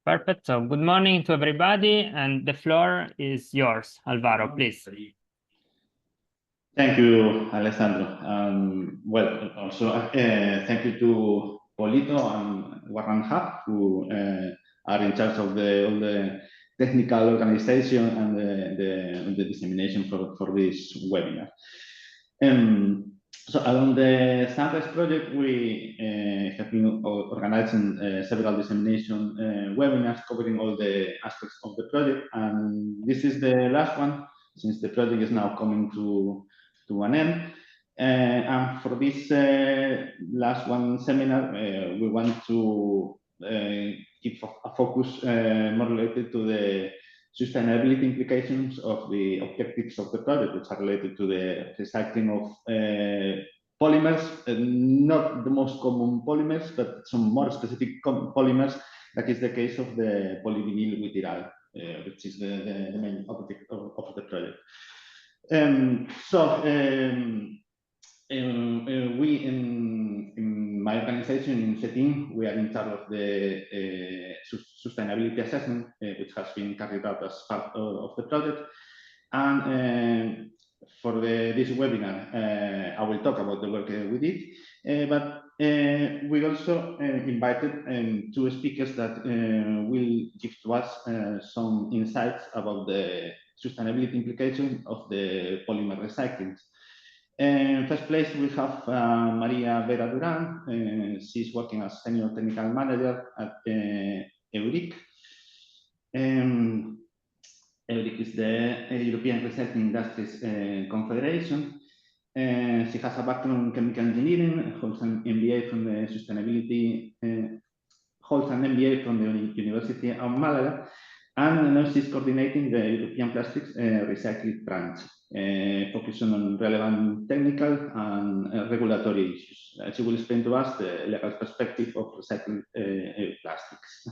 Perfect. So good morning to everybody, and the floor is yours, Alvaro, please. Thank you, Alessandro. Well, also thank you to Polito and Warren Hub, who are in charge of all the technical organization and the dissemination for this webinar. So along the Sunrise project, we have been organizing several dissemination webinars covering all the aspects of the project, and this is the last one, since the project is now coming to an end. And for this last one seminar, we want to give a focus more related to the sustainability implications of the objectives of the project, which are related to the recycling of polymers, not the most common polymers, but some more specific polymers, like is the case of the polyvinyl butyral, which is the main object of the project. We in my organization, in CETIN, we are in charge of the sustainability assessment, which has been carried out as part of the project. And for this webinar, I will talk about the work we did, but we also invited two speakers that will give to us some insights about the sustainability implications of the polymer recycling. In first place, we have Maria Vera Duran. She's working as Senior Technical Manager at EURIC. EURIC is the European Recycling Industries Confederation. She has a background in chemical engineering, holds an MBA from the University of Malaga, and now she's coordinating the European Plastics Recycling Branch, focusing on relevant technical and regulatory issues. She will explain to us the legal perspective of recycling plastics.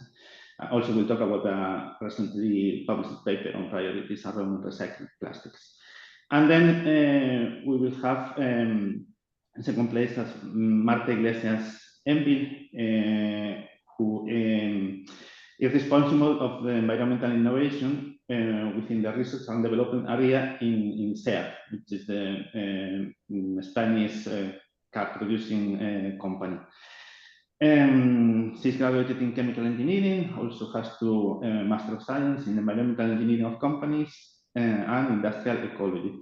Also, we'll talk about a recently published paper on priorities around recycling plastics. And then we will have, in second place, as Marta Iglesias Envil, who is responsible of the environmental innovation within the research and development area in SEAT, which is the Spanish car producing company. She's graduated in chemical engineering, also has two Master of Science in environmental engineering of companies and industrial ecology.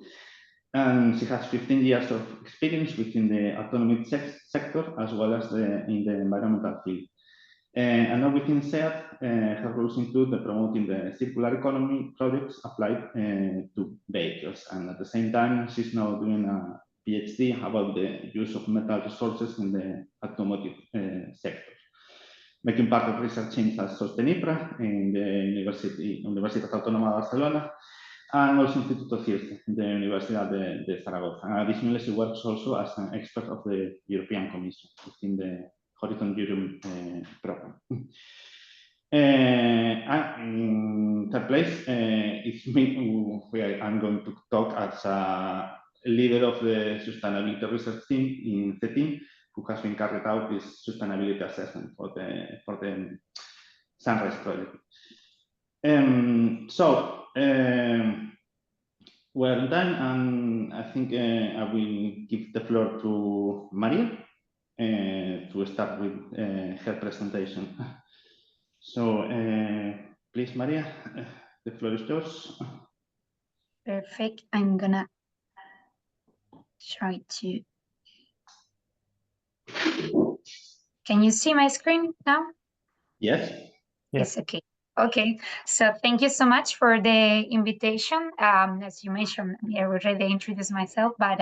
And she has 15 years of experience within the automotive sector, as well as in the environmental field. And now within SEAT, her roles include promoting the circular economy projects applied to vehicles. And at the same time, she's now doing a PhD about the use of metal resources in the automotive sector, making part of research teams at Sostenipra in the Universitat Autónoma de Barcelona, and also Instituto CIRCE, the Universidad de Zaragoza. Additionally, she works also as an expert of the European Commission within the Horizon Europe program. In third place, it's me where I'm going to talk as a leader of the sustainability research team in CETIN, who has been carried out this sustainability assessment for the Sunrise project. We're done, and I think I will give the floor to Maria to start with her presentation. So please, Maria, the floor is yours. Perfect. I'm gonna try to. Can you see my screen now? Yes. Yes, okay. Okay, so thank you so much for the invitation. As you mentioned, I already introduced myself, but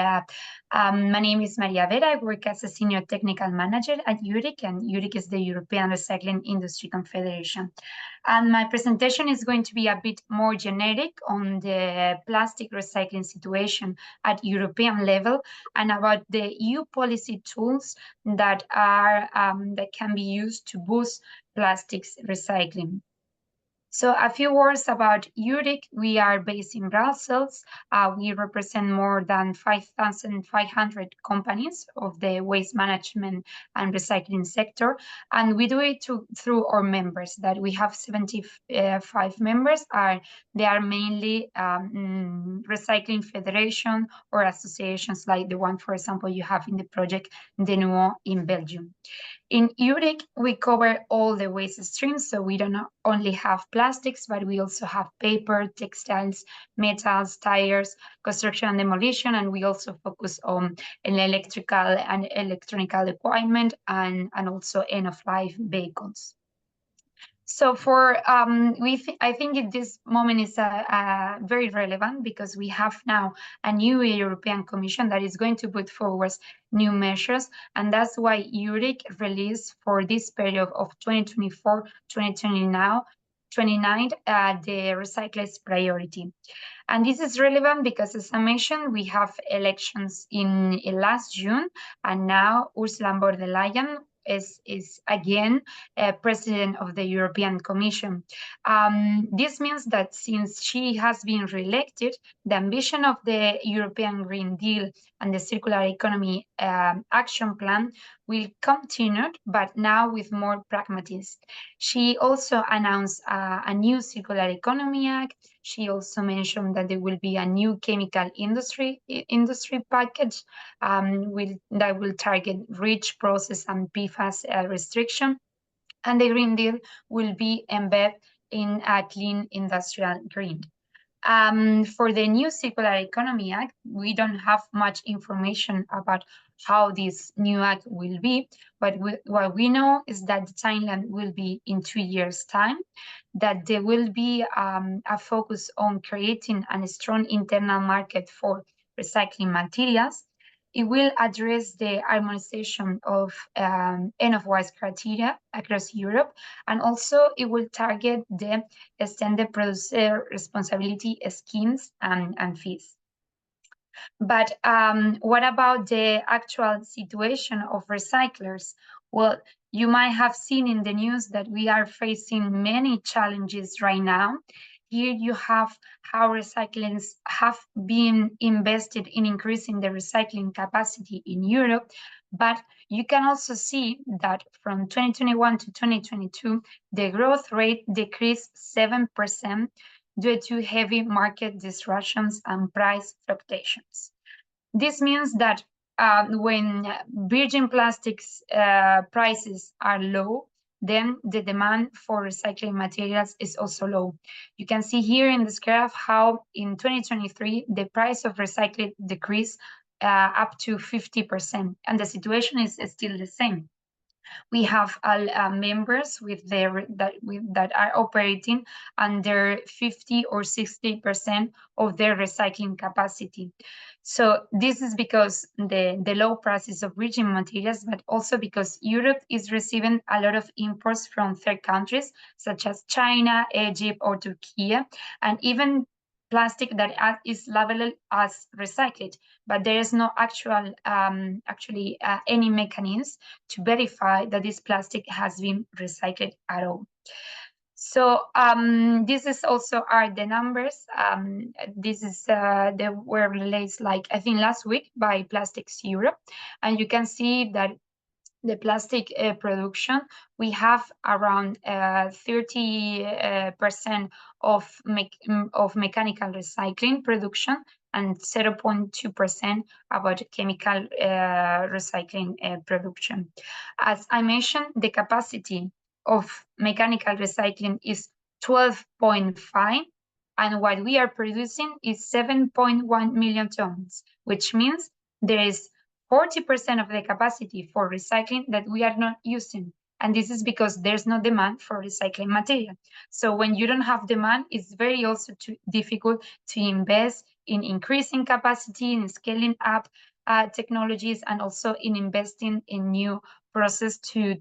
my name is Maria Vera. I work as a Senior Technical Manager at EURIC, and EURIC is the European Recycling Industry Confederation. And my presentation is going to be a bit more generic on the plastic recycling situation at European level and about the EU policy tools that are that can be used to boost plastics recycling. So a few words about EURIC. We are based in Brussels. We represent more than 5,500 companies of the waste management and recycling sector. And we do it through our members, that we have 75 members. They are mainly recycling federation or associations like the one, for example, you have in the project Denuo in Belgium. In EURIC, we cover all the waste streams, so we don't only have plastics, but we also have paper, textiles, metals, tires, construction and demolition, and we also focus on electrical and electronic equipment and also end-of-life vehicles. So I think at this moment is very relevant because we have now a new European Commission that is going to put forward new measures, and that's why EURIC released for this period of 2024-2029 the recyclers priority. And this is relevant because, as I mentioned, we have elections in last June, and now Ursula von der Leyen is again president of the European Commission. This means that since she has been re-elected, the ambition of the European Green Deal and the Circular Economy Action Plan will continue, but now with more pragmatism. She also announced a new Circular Economy Act. She also mentioned that there will be a new chemical industry package that will target REACH process and PFAS restriction. And the Green Deal will be embedded in a clean industrial grid. For the new Circular Economy Act, we don't have much information about how this new act will be, but what we know is that the timeline will be in 2 years' time, that there will be a focus on creating a strong internal market for recycling materials. It will address the harmonization of end-of-waste criteria across Europe, and also it will target the extended producer responsibility schemes and fees. But what about the actual situation of recyclers? Well, you might have seen in the news that we are facing many challenges right now. Here you have how recyclers have been invested in increasing the recycling capacity in Europe, but you can also see that from 2021 to 2022, the growth rate decreased 7% due to heavy market disruptions and price fluctuations. This means that when virgin plastics prices are low, then the demand for recycling materials is also low. You can see here in this graph how in 2023, the price of recycling decreased up to 50%, and the situation is still the same. We have members that are operating under 50 or 60% of their recycling capacity. So this is because the low prices of virgin materials, but also because Europe is receiving a lot of imports from third countries, such as China, Egypt, or Turkey, and even plastic that is labeled as recycled, but there is no actually any mechanism to verify that this plastic has been recycled at all. So this is also are the numbers. This is they were released I think last week by Plastics Europe, and you can see that the plastic production, we have around 30% of mechanical recycling production and 0.2% about chemical recycling production. As I mentioned, the capacity of mechanical recycling is 12.5, and what we are producing is 7.1 million tons, which means there is 40% of the capacity for recycling that we are not using. And this is because there's no demand for recycling material. So when you don't have demand, it's very also difficult to invest in increasing capacity, in scaling up technologies, and also in investing in new process to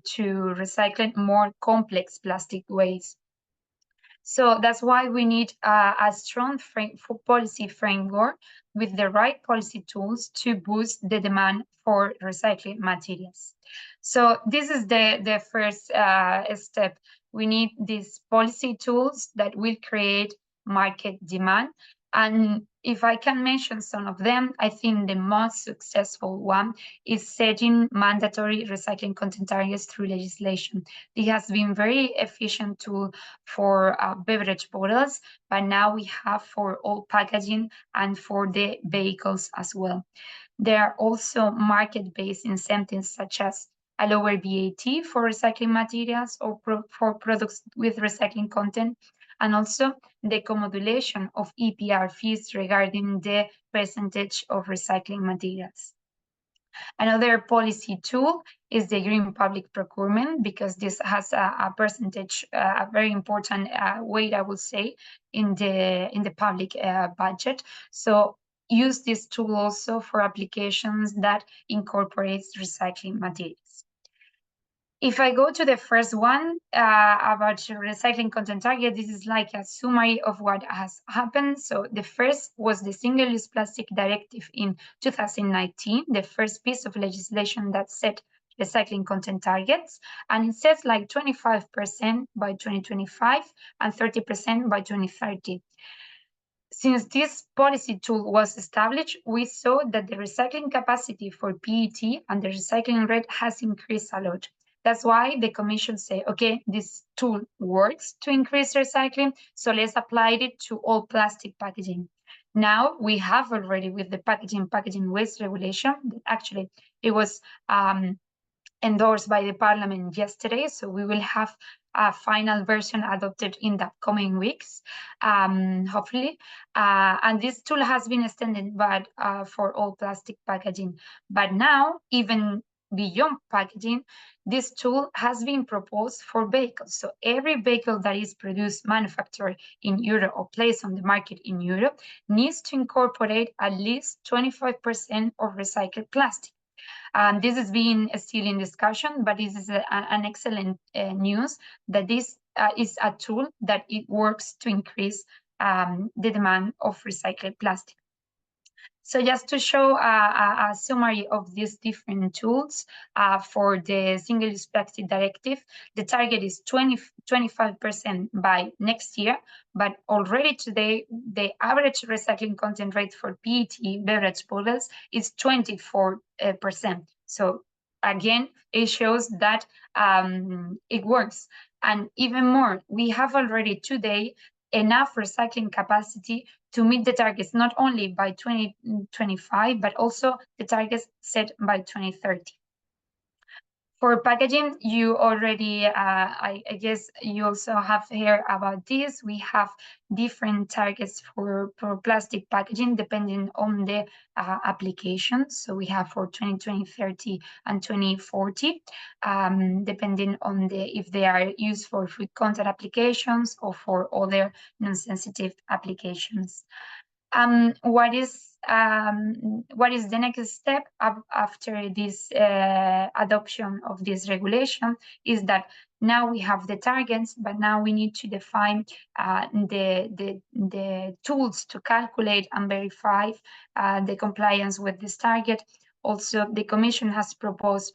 recycle more complex plastic waste. So that's why we need a strong policy framework with the right policy tools to boost the demand for recycling materials. So this is the first step we need these policy tools that will create market demand. And if I can mention some of them, I think the most successful one is setting mandatory recycling content targets through legislation. It has been very efficient tool for beverage bottles, but now we have for all packaging and for the vehicles as well. There are also market-based incentives such as a lower VAT for recycling materials or for products with recycling content, and also the co-modulation of EPR fees regarding the percentage of recycling materials. Another policy tool is the green public procurement, because this has a percentage, a very important weight, I would say, in the public budget. So use this tool also for applications that incorporates recycling materials. If I go to the first one about recycling content target, this is like a summary of what has happened. So the first was the Single-Use Plastic Directive in 2019, the first piece of legislation that set recycling content targets, and it says like 25% by 2025 and 30% by 2030. Since this policy tool was established, we saw that the recycling capacity for PET and the recycling rate has increased a lot. That's why the Commission said, okay, this tool works to increase recycling, so let's apply it to all plastic packaging. Now we have already with the packaging waste regulation, actually it was endorsed by the Parliament yesterday, so we will have a final version adopted in the coming weeks, hopefully. And this tool has been extended but for all plastic packaging. But now, even beyond packaging, this tool has been proposed for vehicles. So every vehicle that is produced, manufactured in Europe or placed on the market in Europe needs to incorporate at least 25% of recycled plastic. This is being still in discussion, but this is an excellent news that this is a tool that it works to increase the demand of recycled plastic. So just to show a summary of these different tools for the Single-Use Plastic Directive, the target is 25% by next year, but already today, the average recycling content rate for PET beverage bottles is 24%. So again, it shows that it works. And even more, we have already today enough recycling capacity to meet the targets not only by 2025, but also the targets set by 2030. For packaging, you already, I guess you also have heard about this. We have different targets for plastic packaging depending on the application. So we have for 2020, 30, and 2040, depending on if they are used for food contact applications or for other non-sensitive applications. What is the next step after this adoption of this regulation is that now we have the targets, but now we need to define the tools to calculate and verify the compliance with this target. Also, the Commission has proposed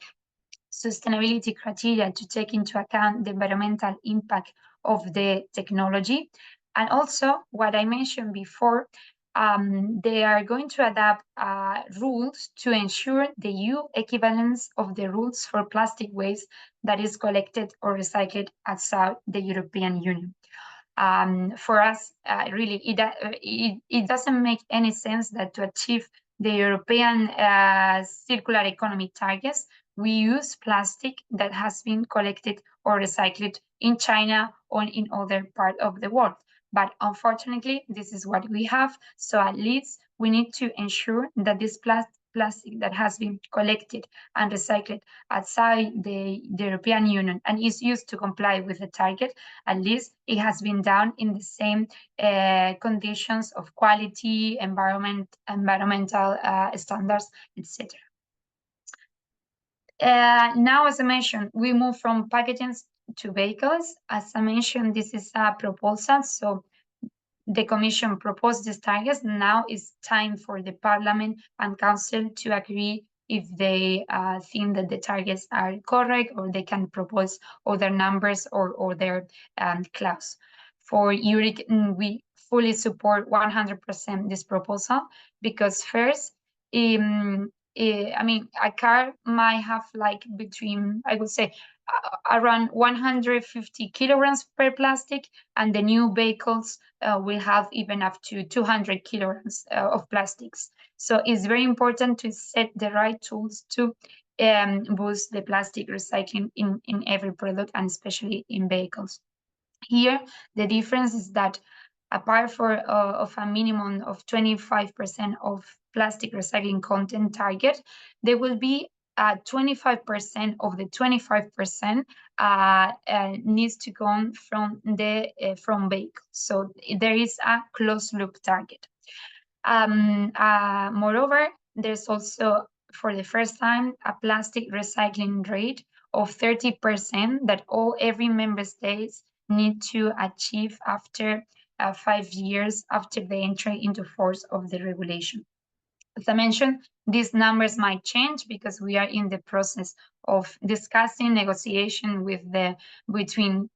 sustainability criteria to take into account the environmental impact of the technology. And also, what I mentioned before, they are going to adapt rules to ensure the EU equivalence of the rules for plastic waste that is collected or recycled outside the European Union. For us, really, it doesn't make any sense that to achieve the European circular economy targets, we use plastic that has been collected or recycled in China or in other parts of the world. But unfortunately, this is what we have. So at least we need to ensure that this plastic that has been collected and recycled outside the European Union and is used to comply with the target, at least it has been done in the same conditions of quality, environmental standards, etc. Now, as I mentioned, we move from packaging to vehicles. As I mentioned, this is a proposal, so the Commission proposed these targets. Now it's time for the Parliament and Council to agree if they think that the targets are correct, or they can propose other numbers or their clause. For URIC, we fully support 100% this proposal, because first, I mean, a car might have like between, I would say, around 150 kilograms per plastic, and the new vehicles will have even up to 200 kilograms of plastics. So it's very important to set the right tools to boost the plastic recycling in every product, and especially in vehicles. Here, the difference is that apart of a minimum of 25% of plastic recycling content target, there will be 25% of the 25% needs to come from vehicles. So there is a closed loop target. Moreover, there's also, for the first time, a plastic recycling rate of 30% that every member states need to achieve after 5 years after the entry into force of the regulation. As I mentioned, these numbers might change because we are in the process of discussing negotiation between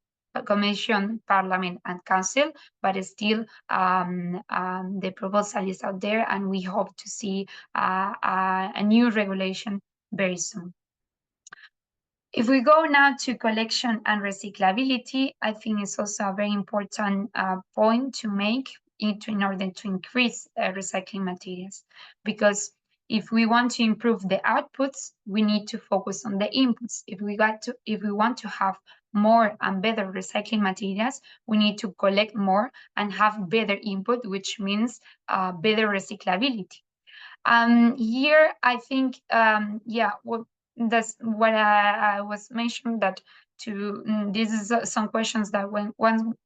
Commission, Parliament, and Council, but still the proposal is out there, and we hope to see a new regulation very soon. If we go now to collection and recyclability, I think it's also a very important point to make in order to increase recycling materials, because if we want to improve the outputs, we need to focus on the inputs. If we want to have more and better recycling materials, we need to collect more and have better input, which means better recyclability. Here, I think, that's what I was mentioning, that this is some questions that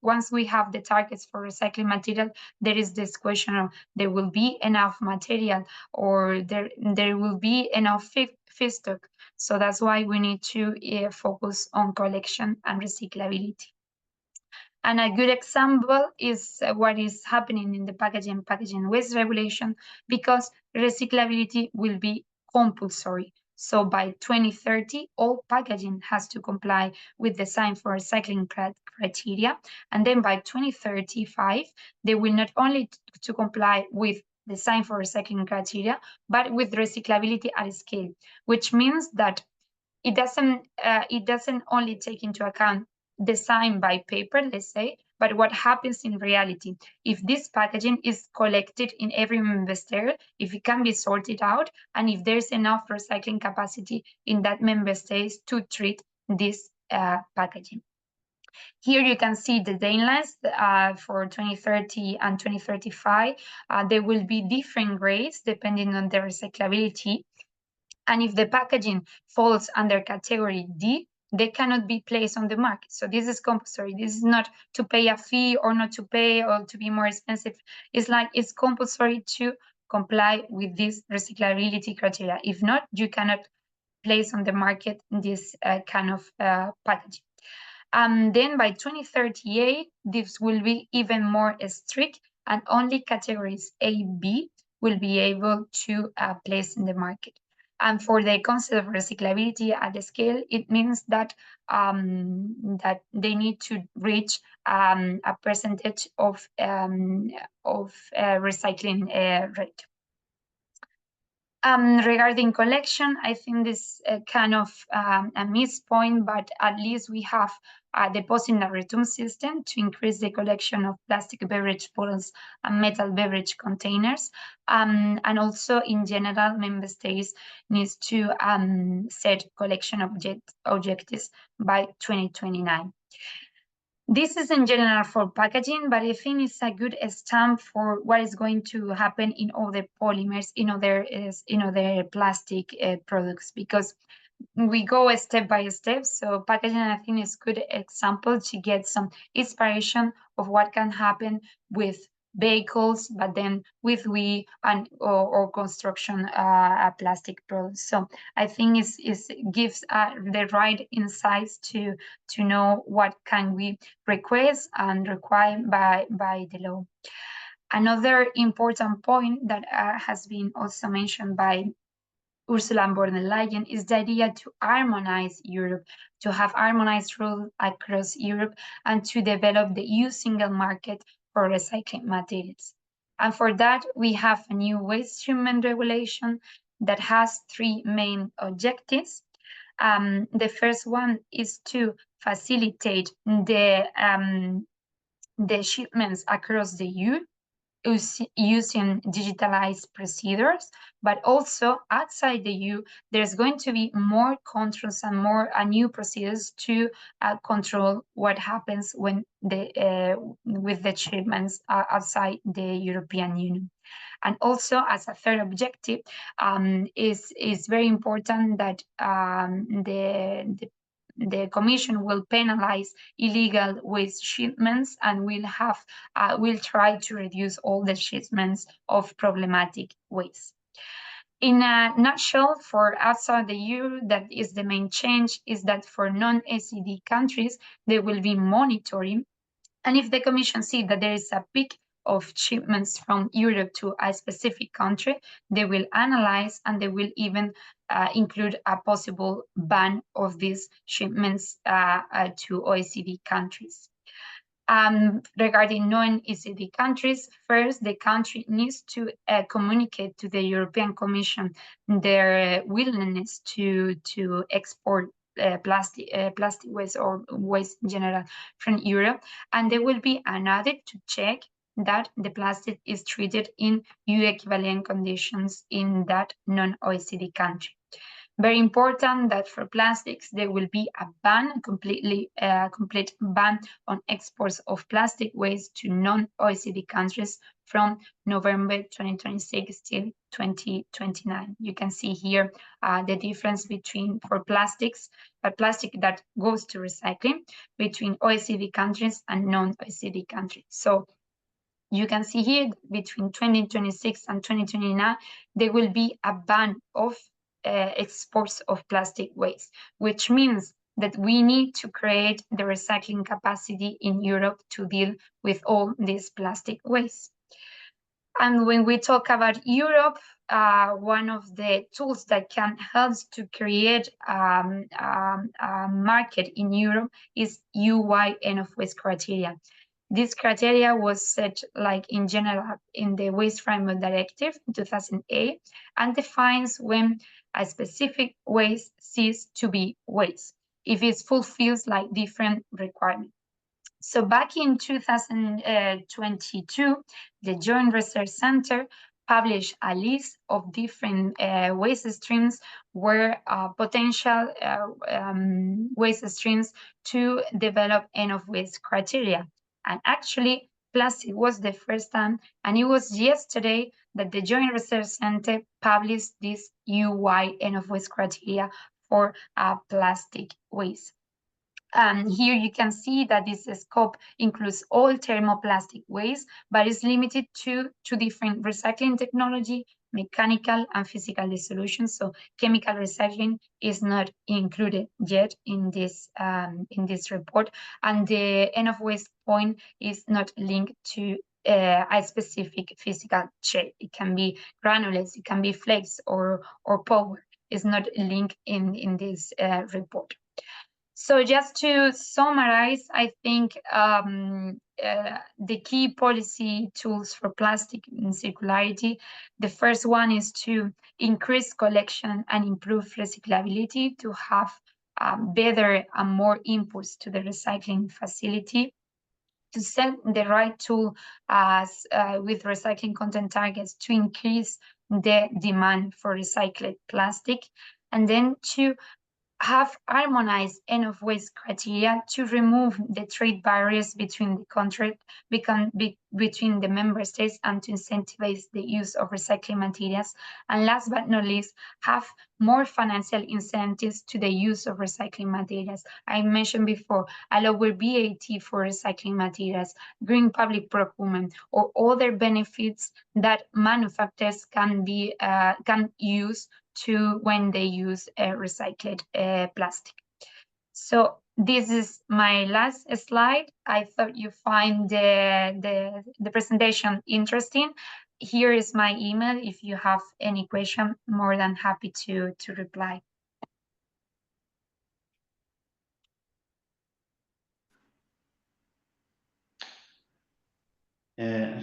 once we have the targets for recycling material, there is this question of there will be enough material, or there will be enough feedstock. So that's why we need to focus on collection and recyclability. And a good example is what is happening in the packaging waste regulation, because recyclability will be compulsory. So by 2030, all packaging has to comply with the Design for Recycling criteria. And then by 2035, they will not only to comply with the Design for Recycling criteria, but with recyclability at scale, which means that it doesn't only take into account design by paper, let's say, but what happens in reality. If this packaging is collected in every member state, if it can be sorted out, and if there's enough recycling capacity in that member state to treat this packaging. Here you can see the deadlines for 2030 and 2035. There will be different grades depending on the recyclability. And if the packaging falls under category D, they cannot be placed on the market. So this is compulsory. This is not to pay a fee or not to pay or to be more expensive. It's compulsory to comply with this recyclability criteria. If not, you cannot place on the market this kind of packaging. Then by 2038, this will be even more strict, and only categories A, B will be able to place in the market. And for the concept of recyclability at the scale, it means that that they need to reach a percentage of recycling rate. Regarding collection, I think this kind of a missed point, but at least we have a deposit and return system to increase the collection of plastic beverage bottles and metal beverage containers. And also, in general, member states needs to set collection objectives by 2029. This is in general for packaging, but I think it's a good stamp for what is going to happen in other polymers, in other plastic products, because we go step by step. So packaging, I think, is a good example to get some inspiration of what can happen with vehicles, but then with or construction plastic products. So I think it gives the right insights to know what can we request and require by the law. Another important point that has been also mentioned by Ursula von der Leyen is the idea to harmonize Europe, to have harmonized rules across Europe, and to develop the EU single market for recycling materials. And for that, we have a new waste treatment regulation that has three main objectives. The first one is to facilitate the shipments across the EU using digitalized procedures, but also outside the EU, there's going to be more controls and more new procedures to control what happens when with the shipments outside the European Union. And also, as a third objective, is very important that the Commission will penalize illegal waste shipments and will try to reduce all the shipments of problematic waste. In a nutshell, for outside the EU, that is the main change, is that for non-OECD countries, there will be monitoring. And if the Commission sees that there is a peak of shipments from Europe to a specific country, they will analyze and they will even include a possible ban of these shipments to OECD countries. Regarding non-OECD countries, first, the country needs to communicate to the European Commission their willingness to export plastic waste or waste in general from Europe, and there will be an audit to check that the plastic is treated in EU equivalent conditions in that non-OECD country. Very important that for plastics, there will be a ban, complete ban on exports of plastic waste to non-OECD countries from November 2026 till 2029. You can see here the difference between, for plastics, plastic that goes to recycling, between OECD countries and non-OECD countries. So you can see here between 2026 and 2029, there will be a ban of exports of plastic waste, which means that we need to create the recycling capacity in Europe to deal with all this plastic waste. And when we talk about Europe, one of the tools that can help to create a market in Europe is EU-wide end-of-waste criteria. This criteria was set, like in general, in the Waste Framework Directive in 2008, and defines when a specific waste ceases to be waste, if it fulfills like different requirements. So back in 2022, the Joint Research Center published a list of different waste streams where potential waste streams to develop end-of-waste criteria. And actually, plastic was the first time, and it was yesterday that the Joint Research Center published this EU-wide end-of-waste criteria for plastic waste. Here you can see that this scope includes all thermoplastic waste, but is limited to two different recycling technology, mechanical and physical dissolution. So chemical recycling is not included yet in this report, and the end of waste point is not linked to a specific physical shape. It can be granulates, it can be flakes or powder. It's not linked in this report. So just to summarize, I think the key policy tools for plastic and circularity, the first one is to increase collection and improve recyclability to have better and more inputs to the recycling facility, to set the right tool as with recycling content targets to increase the demand for recycled plastic, and then to have harmonized end-of-waste criteria to remove the trade barriers between the country, between the member states, and to incentivize the use of recycling materials. And last but not least, have more financial incentives to the use of recycling materials. I mentioned before, a lower VAT for recycling materials, green public procurement, or other benefits that manufacturers can use to when they use recycled plastic. So this is my last slide. I thought you find the presentation interesting. here is my email. If you have any question, more than happy to reply.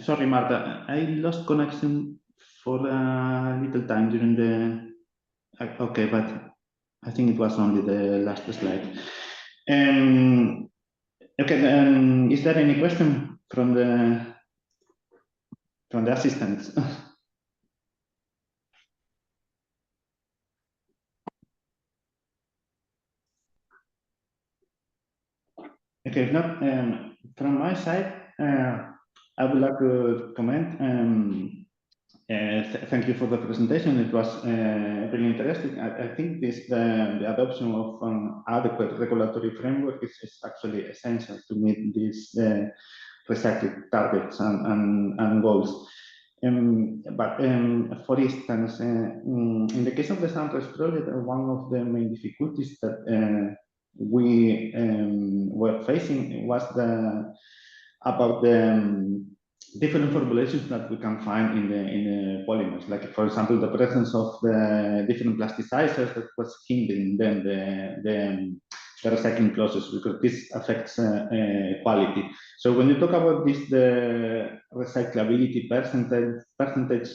Sorry, Marta, I lost connection for a little time during the. Okay, but I think it was only the last slide. Okay, is there any question from the assistants? Okay, if not, from my side, I would like to comment. Thank you for the presentation. It was very interesting. I think the adoption of an adequate regulatory framework is actually essential to meet these recycling targets and goals. But for instance, in the case of the Sunrise project, one of the main difficulties that we were facing was about the different formulations that we can find in the polymers. Like, for example, the presence of the different plasticizers that was hindering then the recycling process, because this affects quality. So when you talk about this, the recyclability percentage,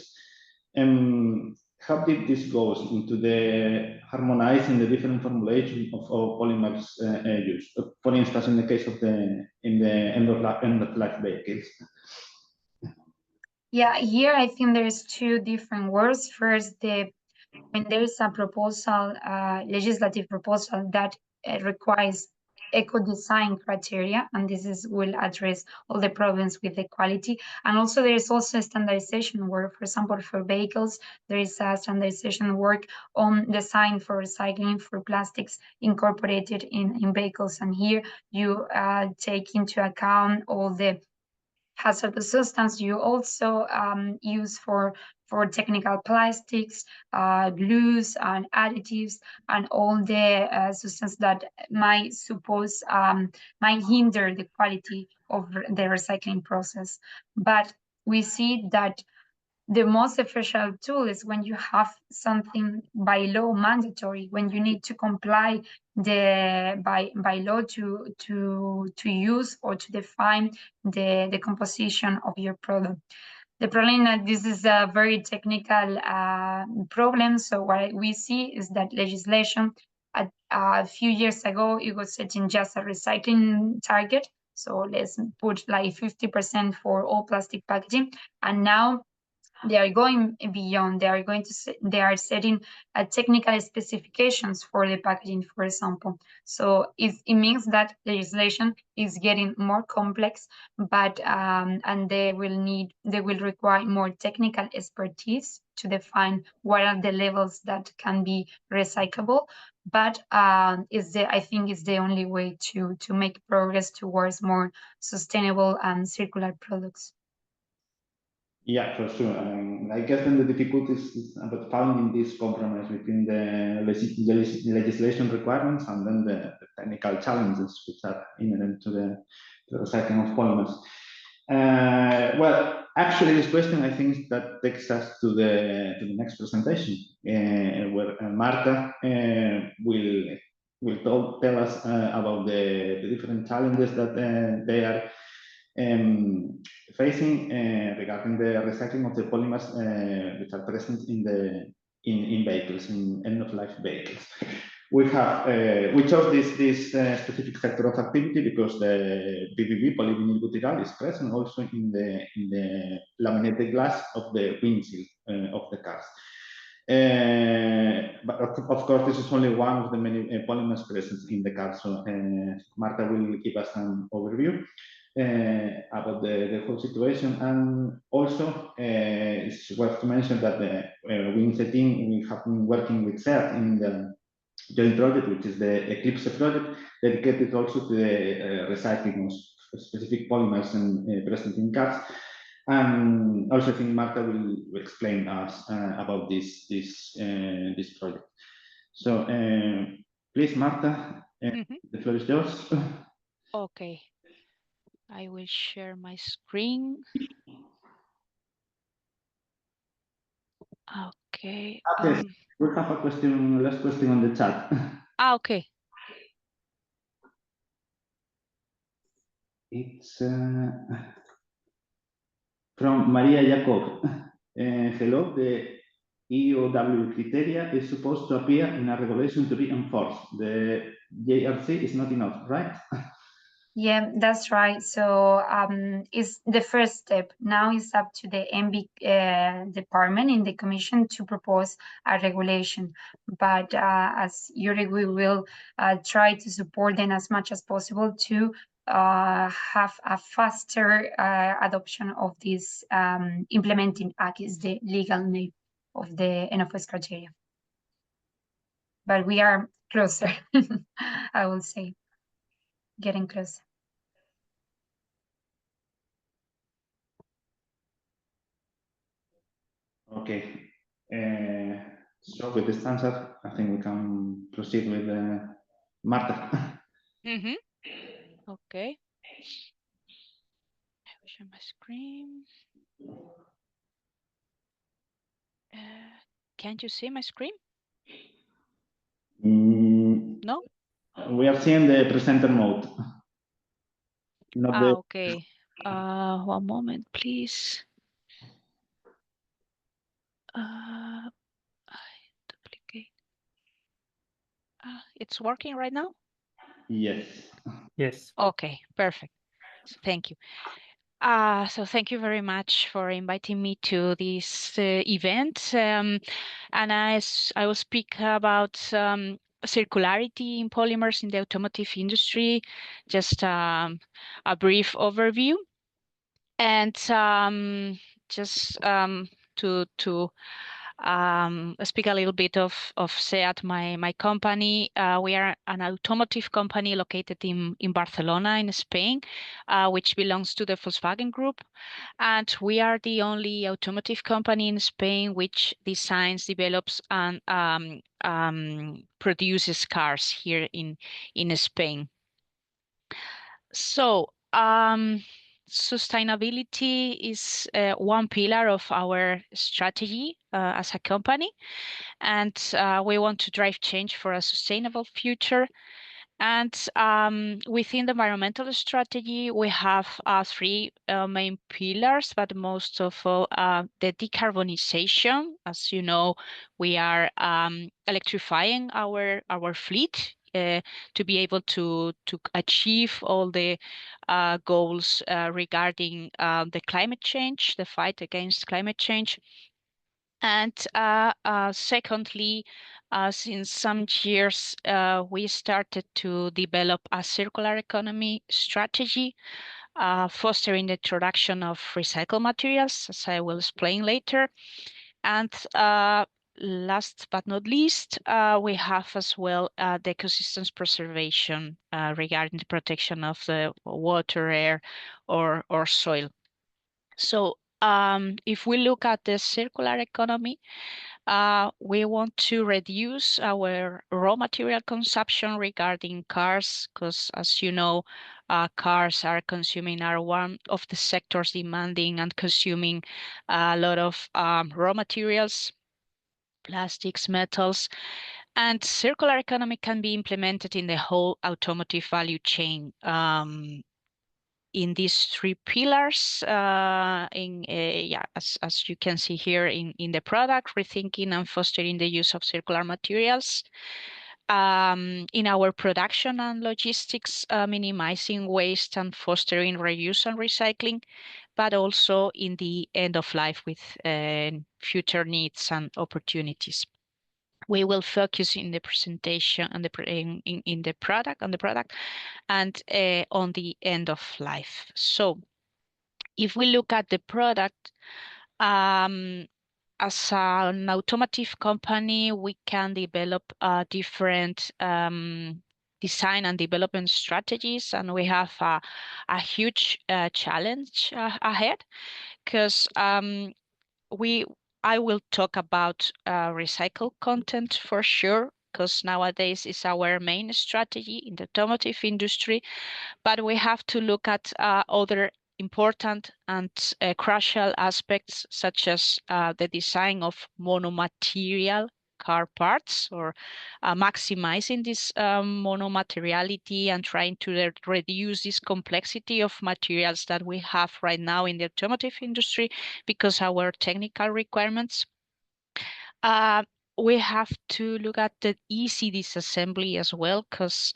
how did this goes into the harmonizing the different formulations of polymers used? For instance, in the case of the end of life vehicles. Yeah, here I think there's two different words. First, when there is a proposal, legislative proposal that requires eco-design criteria, and will address all the problems with the quality. And also there is also a standardization work. For example, for vehicles, there is a standardization work on design for recycling for plastics incorporated in vehicles. And here you take into account all the hazardous substance you also use for technical plastics, glues and additives, and all the substances that might hinder the quality of the recycling process. But we see that the most efficient tool is when you have something by law mandatory, when you need to comply by law to use or to define the composition of your product. The problem is that this is a very technical problem. So what we see is that legislation a few years ago, it was setting just a recycling target. So let's put like 50% for all plastic packaging. And now they are going beyond. They are setting technical specifications for the packaging, for example. So it means that legislation is getting more complex, but and they will require more technical expertise to define what are the levels that can be recyclable. But I think it's the only way to make progress towards more sustainable and circular products. Yeah, for sure. I guess then the difficulties is about finding this compromise between the legislation requirements and then the technical challenges which are inherent to the recycling of polymers. Well, actually, this question I think that takes us to the next presentation, where Marta will tell us about the different challenges that they are facing regarding the recycling of the polymers which are present in vehicles, in end-of-life vehicles. We chose this specific sector of activity because the PVB, polyvinyl butyral, is present also in the laminated glass of the windshield of the cars. But of course, this is only one of the many polymers present in the car. So Marta will give us an overview about the whole situation, and also it's worth to mention that we in the team we have been working with CERT in the joint project, which is the Eclipse project, dedicated also to the recycling of specific polymers and present in cars. And also, I think Marta will explain us about this project. So, please, Marta, the floor is yours. Okay. I will share my screen. Okay. Okay, we have a question, last question on the chat. Okay. It's from Maria Jacob. Hello, the EOW criteria is supposed to appear in a regulation to be enforced. The JRC is not enough, right? Yeah, that's right. So it's the first step. Now it's up to the MB department in the commission to propose a regulation. But as Yuri, we will try to support them as much as possible to have a faster adoption of this implementing act is the legal name of the NFS criteria. But we are closer, I will say, getting closer. Okay. So with this answer, I think we can proceed with Marta. Mm-hmm. Okay. I will share my screen. Can't you see my screen? No? We are seeing the presenter mode. Not the... Okay. One moment, please. I duplicate. It's working right now? Yes. Yes. Okay, perfect. So thank you. So thank you very much for inviting me to this event. And I will speak about circularity in polymers in the automotive industry, just a brief overview. And just to speak a little bit of SEAT, my company. We are an automotive company located in Barcelona, in Spain, which belongs to the Volkswagen Group. And we are the only automotive company in Spain which designs, develops, and produces cars here in Spain. So sustainability is one pillar of our strategy as a company, and we want to drive change for a sustainable future. And within the environmental strategy, we have three main pillars, but most of all, the decarbonization. As you know, we are electrifying our fleet to be able to achieve all the goals regarding the climate change, the fight against climate change. And secondly, since some years, we started to develop a circular economy strategy, fostering the introduction of recycled materials, as I will explain later. And last but not least, we have as well the ecosystems preservation regarding the protection of the water, air, or soil. So if we look at the circular economy, we want to reduce our raw material consumption regarding cars, because as you know, cars are one of the sectors demanding and consuming a lot of raw materials, plastics, metals. And circular economy can be implemented in the whole automotive value chain. In these three pillars, as you can see here in the product, rethinking and fostering the use of circular materials. In our production and logistics, minimizing waste and fostering reuse and recycling, but also in the end of life with future needs and opportunities. We will focus in the presentation on in the product, and on the end of life. So if we look at the product, as an automotive company, we can develop different design and development strategies, and we have a huge challenge ahead, because I will talk about recycled content for sure, because nowadays is our main strategy in the automotive industry, but we have to look at other important and crucial aspects such as the design of monomaterial car parts, or maximizing this monomateriality and trying to reduce this complexity of materials that we have right now in the automotive industry because our technical requirements. We have to look at the easy disassembly as well, because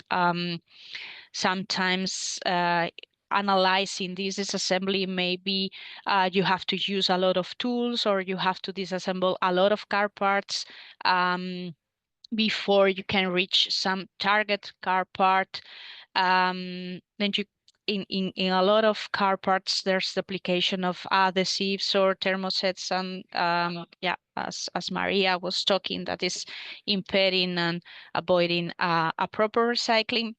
sometimes analyzing this disassembly, maybe you have to use a lot of tools, or you have to disassemble a lot of car parts before you can reach some target car part. Then you in a lot of car parts, there's the application of adhesives or thermosets, and yeah, as Maria was talking, that is impeding and avoiding a proper recycling.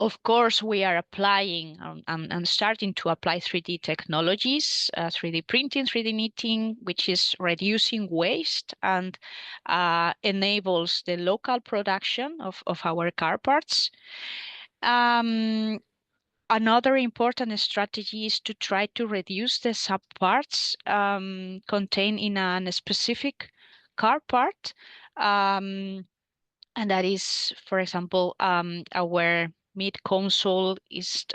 Of course, we are applying and starting to apply 3D technologies, 3D printing, 3D knitting, which is reducing waste and enables the local production of our car parts. Another important strategy is to try to reduce the subparts contained in a specific car part. And that is, for example, our mid console is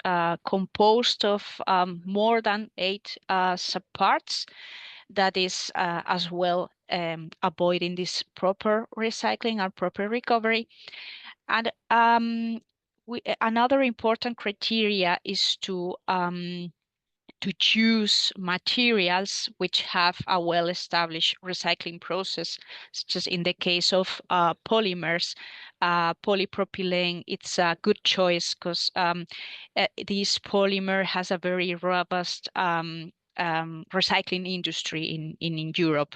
composed of more than 8 subparts. That is as well avoiding this proper recycling and proper recovery. And another important criteria is to choose materials which have a well-established recycling process, such as in the case of polymers. Polypropylene, it's a good choice because this polymer has a very robust recycling industry in Europe.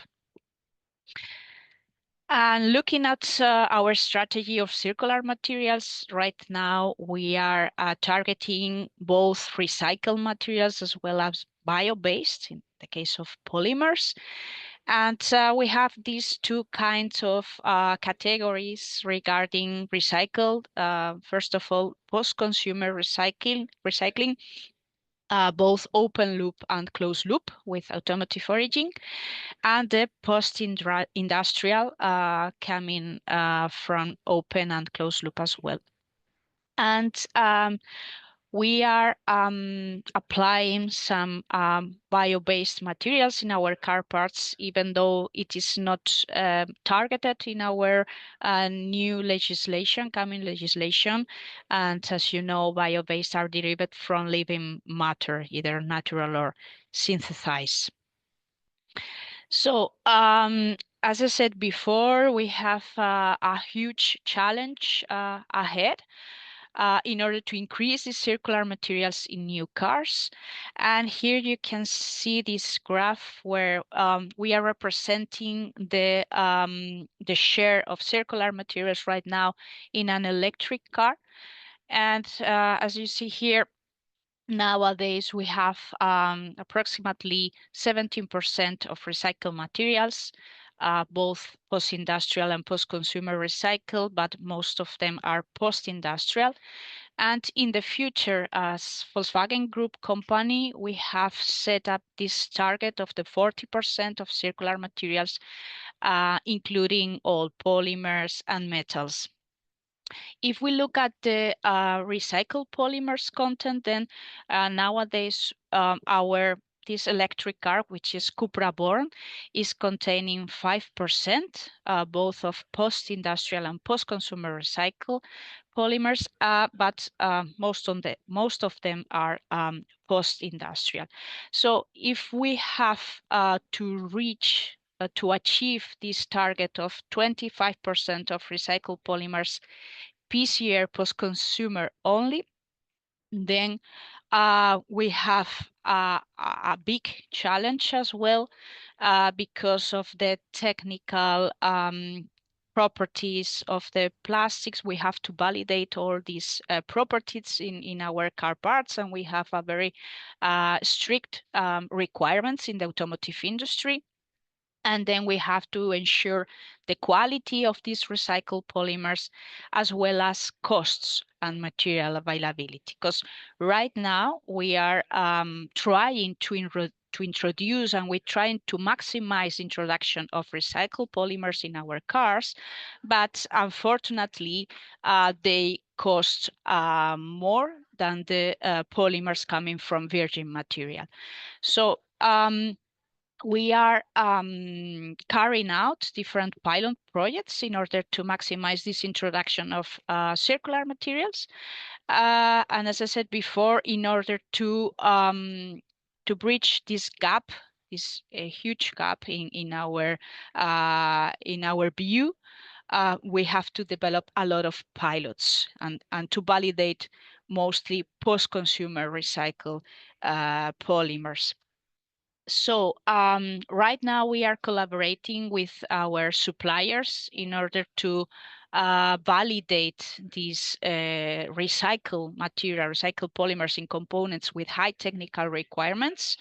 And looking at our strategy of circular materials, right now we are targeting both recycled materials as well as bio-based in the case of polymers. And we have these two kinds of categories regarding recycled. First of all, post-consumer recycling, both open loop and closed loop with automotive origin, and the post-industrial coming from open and closed loop as well. And we are applying some bio-based materials in our car parts, even though it is not targeted in our new legislation, coming legislation. And as you know, bio-based are derived from living matter, either natural or synthesized. So as I said before, we have a huge challenge ahead. In order to increase the circular materials in new cars. And here you can see this graph where we are representing the share of circular materials right now in an electric car. And as you see here, nowadays we have approximately 17% of recycled materials, both post-industrial and post-consumer recycled, but most of them are post-industrial. And in the future, as Volkswagen Group company, we have set up this target of the 40% of circular materials, including all polymers and metals. If we look at the recycled polymers content, then nowadays this electric car, which is Cupra Born, is containing 5%, both of post-industrial and post-consumer recycled polymers, but most of them are post-industrial. So if we have to achieve this target of 25% of recycled polymers PCR post-consumer only, then we have a big challenge as well because of the technical properties of the plastics. We have to validate all these properties in our car parts, and we have a very strict requirements in the automotive industry. And then we have to ensure the quality of these recycled polymers, as well as costs and material availability. Because right now we are trying to introduce, and we're trying to maximize introduction of recycled polymers in our cars, but unfortunately they cost more than the polymers coming from virgin material. So we are carrying out different pilot projects in order to maximize this introduction of circular materials. And as I said before, in order to bridge this gap, this huge gap in our view, we have to develop a lot of pilots and to validate mostly post-consumer recycled polymers. So right now we are collaborating with our suppliers in order to validate these recycled polymers in components with high technical requirements.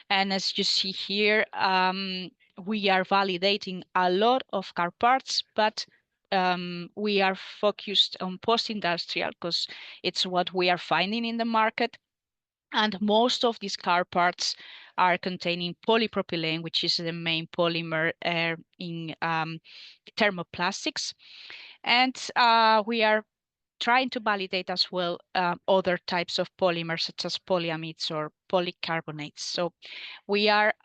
And as you see here, we are validating a lot of car parts, but we are focused on post-industrial because it's what we are finding in the market. And most of these car parts are containing polypropylene, which is the main polymer in thermoplastics. And we are trying to validate as well other types of polymers, such as polyamides or polycarbonates. So we are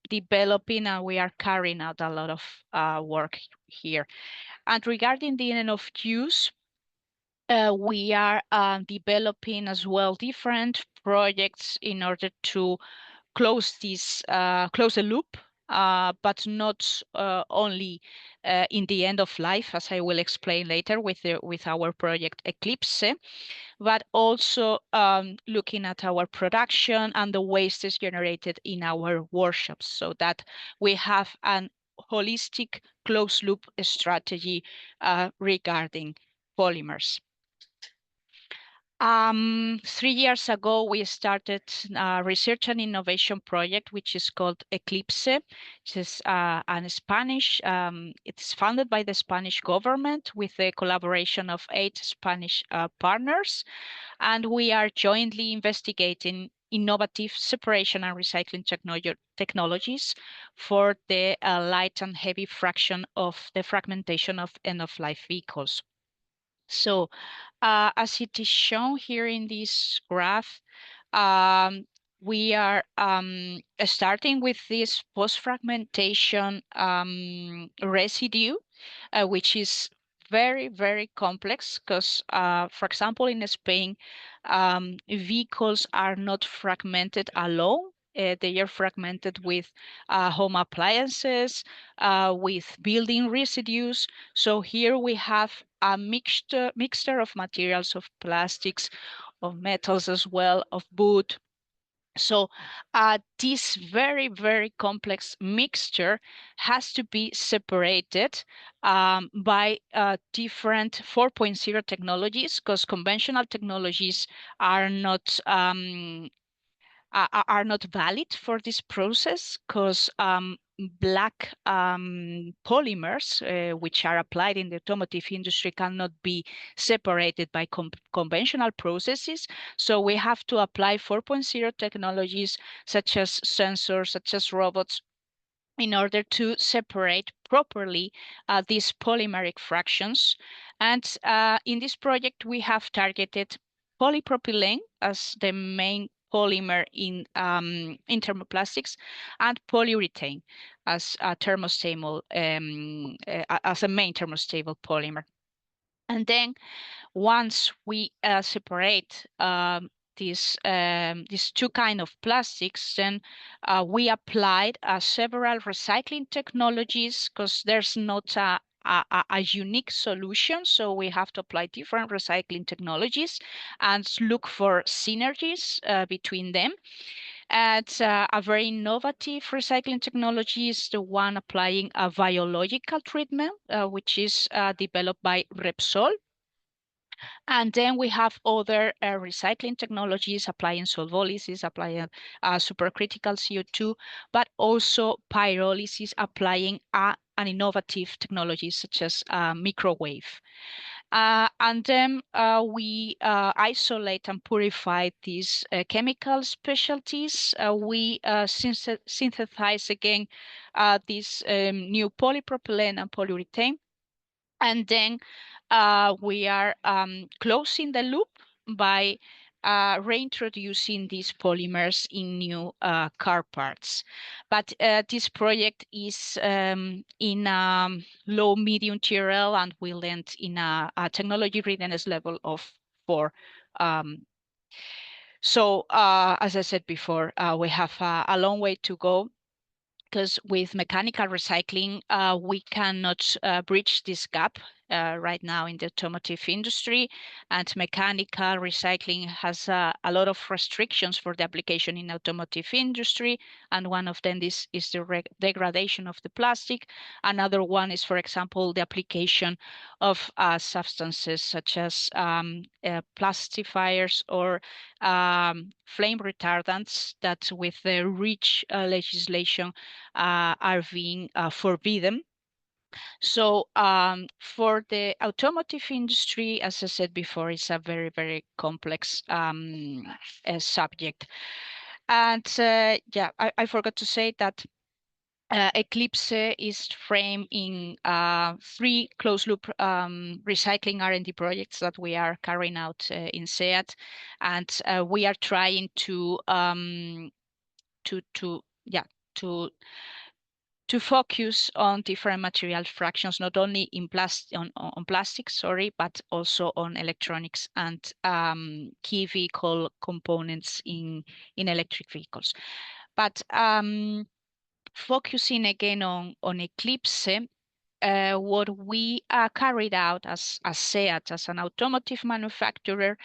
developing and we are carrying out a lot of work here. And regarding the end of use, we are developing as well different projects in order to close the loop, but not only in the end of life, as I will explain later with our project Eclipse, but also looking at our production and the waste is generated in our workshops, so that we have an holistic closed loop strategy regarding polymers. 3 years ago, we started a research and innovation project, which is called Eclipse, which is Spanish. It's funded by the Spanish government with the collaboration of 8 Spanish partners. And we are jointly investigating innovative separation and recycling technologies for the light and heavy fraction of the fragmentation of end-of-life vehicles. So as it is shown here in this graph, we are starting with this post-fragmentation residue, which is very, very complex because, for example, in Spain, vehicles are not fragmented alone. They are fragmented with home appliances, with building residues. So here we have a mixture of materials, of plastics, of metals as well, of wood. So this very, very complex mixture has to be separated by different 4.0 technologies, because conventional technologies are not valid for this process, because black polymers, which are applied in the automotive industry, cannot be separated by conventional processes. So we have to apply 4.0 technologies, such as sensors, such as robots, in order to separate properly these polymeric fractions. And in this project, we have targeted polypropylene as the main polymer in thermoplastics, and polyurethane as a thermostable, as a main thermostable polymer. And then once we separate these two kind of plastics, then we applied several recycling technologies, because there's not a unique solution. So we have to apply different recycling technologies and look for synergies between them. And a very innovative recycling technology is the one applying a biological treatment, which is developed by Repsol. And then we have other recycling technologies, applying solvolysis, applying supercritical CO2, but also pyrolysis, applying an innovative technology such as microwave. And then we isolate and purify these chemical specialties. We synthesize again this new polypropylene and polyurethane. And then we are closing the loop by reintroducing these polymers in new car parts. But this project is in low, medium TRL and will end in a technology readiness level of 4. So as I said before, we have a long way to go, because with mechanical recycling, we cannot bridge this gap right now in the automotive industry, and mechanical recycling has a lot of restrictions for the application in automotive industry, and one of them is the degradation of the plastic. Another one is, for example, the application of substances such as plastifiers or flame retardants that with the rich legislation are being forbidden. So for the automotive industry, as I said before, it's a very, very complex subject. And yeah, I forgot to say that Eclipse is framed in 3 closed-loop recycling R&D projects that we are carrying out in SEAT, and we are trying to focus on different material fractions, not only in plastics, but also on electronics and key vehicle components in electric vehicles. But focusing again on Eclipse, what we carried out as SEAT, as an automotive manufacturer,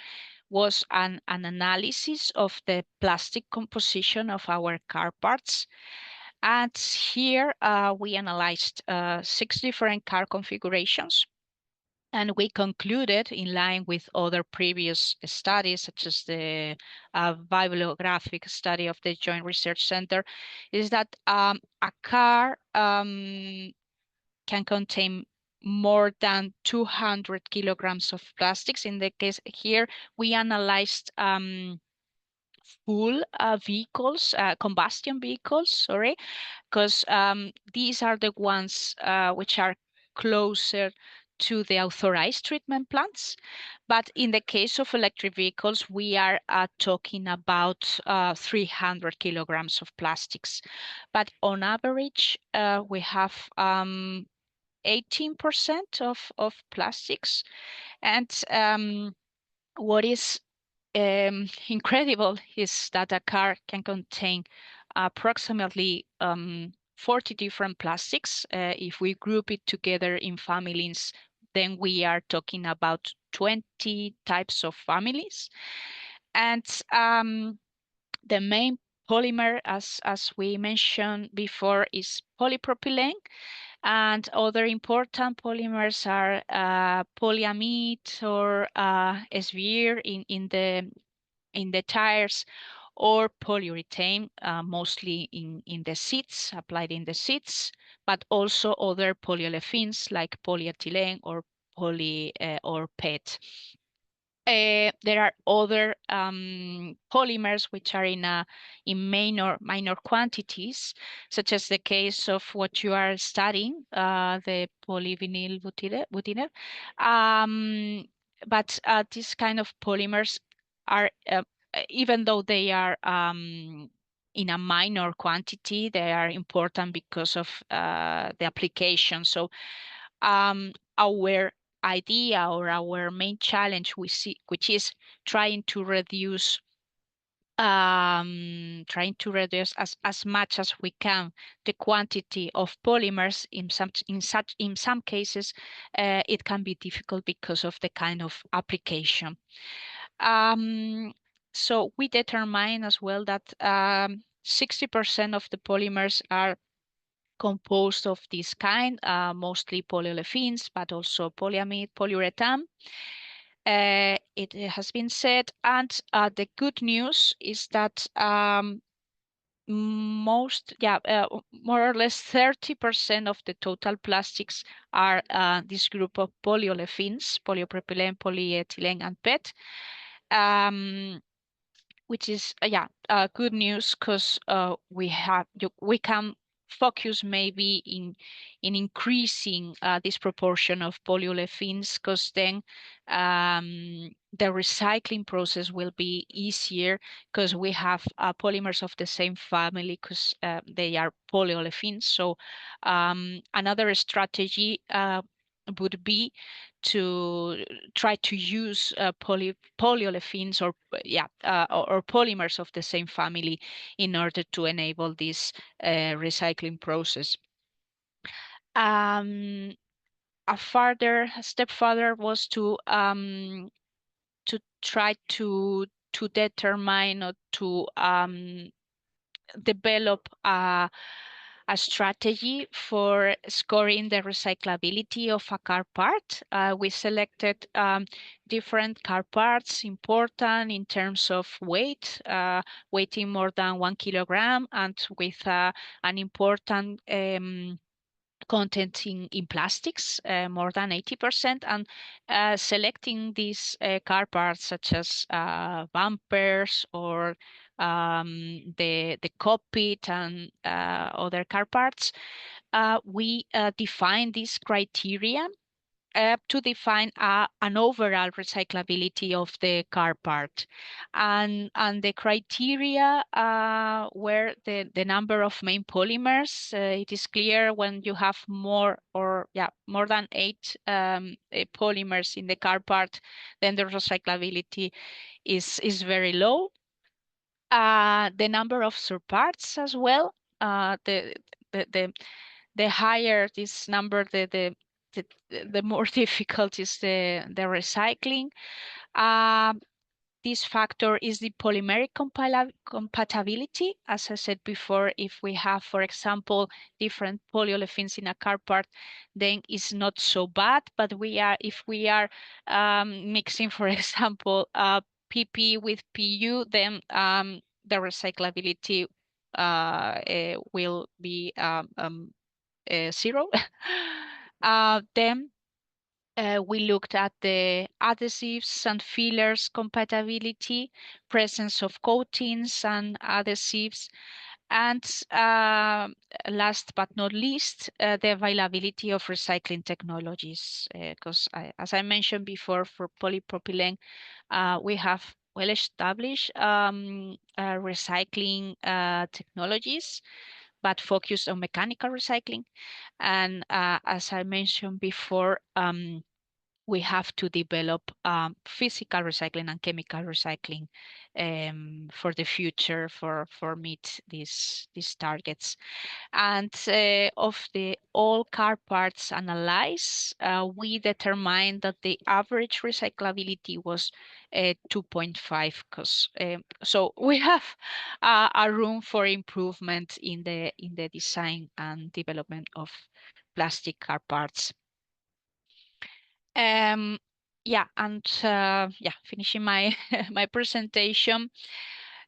was an analysis of the plastic composition of our car parts. And here we analyzed 6 different car configurations. And we concluded, in line with other previous studies, such as the bibliographic study of the Joint Research Center, is that a car can contain more than 200 kilograms of plastics. In the case here, we analyzed full vehicles, combustion vehicles, because these are the ones which are closer to the authorized treatment plants. But in the case of electric vehicles, we are talking about 300 kilograms of plastics. But on average, we have 18% of plastics. And what is incredible is that a car can contain approximately 40 different plastics. If we group it together in families, then we are talking about 20 types of families. And the main polymer, as we mentioned before, is polypropylene. And other important polymers are polyamide or SVR in the tires, or polyurethane, mostly in the seats, applied in the seats, but also other polyolefins like polyethylene or or PET. There are other polymers which are in minor quantities, such as the case of what you are studying, the polyvinyl butyl. But these kind of polymers are, even though they are in a minor quantity, they are important because of the application. So our idea, or our main challenge we see, which is trying to reduce as much as we can the quantity of polymers. In some cases it can be difficult because of the kind of application. So we determine as well that 60% of the polymers are composed of this kind, mostly polyolefins, but also polyamide, polyurethane. It has been said, and the good news is that more or less 30% of the total plastics are this group of polyolefins: polypropylene, polyethylene, and PET. Which is good news, because we can focus maybe in increasing this proportion of polyolefins, because then the recycling process will be easier, because we have polymers of the same family, because they are polyolefins. So another strategy would be to try to use polyolefins or polymers of the same family in order to enable this recycling process. A step further was to try to determine or to develop a strategy for scoring the recyclability of a car part. We selected different car parts important in terms of weight, weighing more than 1 kilogram, and with an important content in plastics, more than 80%, and selecting these car parts such as bumpers or the cockpit and other car parts. We define this criteria to define an overall recyclability of the car part, and the criteria were the number of main polymers. It is clear when you have more than 8 polymers in the car part, then the recyclability is very low. The number of subparts as well. The higher this number, the more difficult is the recycling. This factor is the polymeric compatibility. As I said before, if we have, for example, different polyolefins in a car part, then it's not so bad. But if we are mixing, for example, PP with PU, then the recyclability will be 0. Then we looked at the adhesives and fillers compatibility, presence of coatings and adhesives, and last but not least, the availability of recycling technologies. Because as I mentioned before, for polypropylene, we have well-established recycling technologies, but focused on mechanical recycling. And as I mentioned before, we have to develop physical recycling and chemical recycling for the future for meet these targets. And of the all car parts analyzed, we determined that the average recyclability was 2.5. So we have a room for improvement in the design and development of plastic car parts. Finishing my my presentation,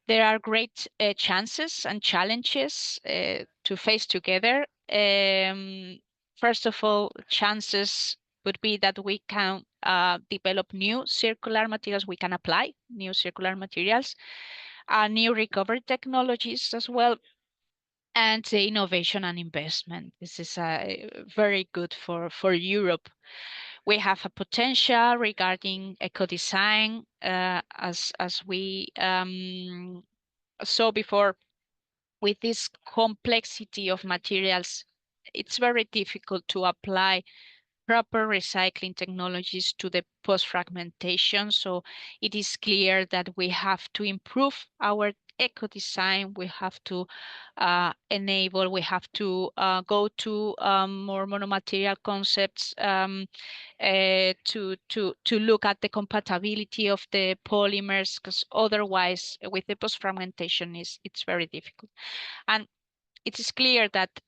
there are great chances and challenges to face together. First of all, chances would be that we can develop new circular materials. We can apply new circular materials, new recovery technologies as well, and the innovation and investment. This is very good for Europe. We have a potential regarding eco-design, as we saw before. With this complexity of materials, it's very difficult to apply proper recycling technologies to the post-fragmentation. So it is clear that we have to improve our eco-design. We have to we have to go to more monomaterial concepts, to look at the compatibility of the polymers, because otherwise with the post-fragmentation it's very difficult. And it is clear that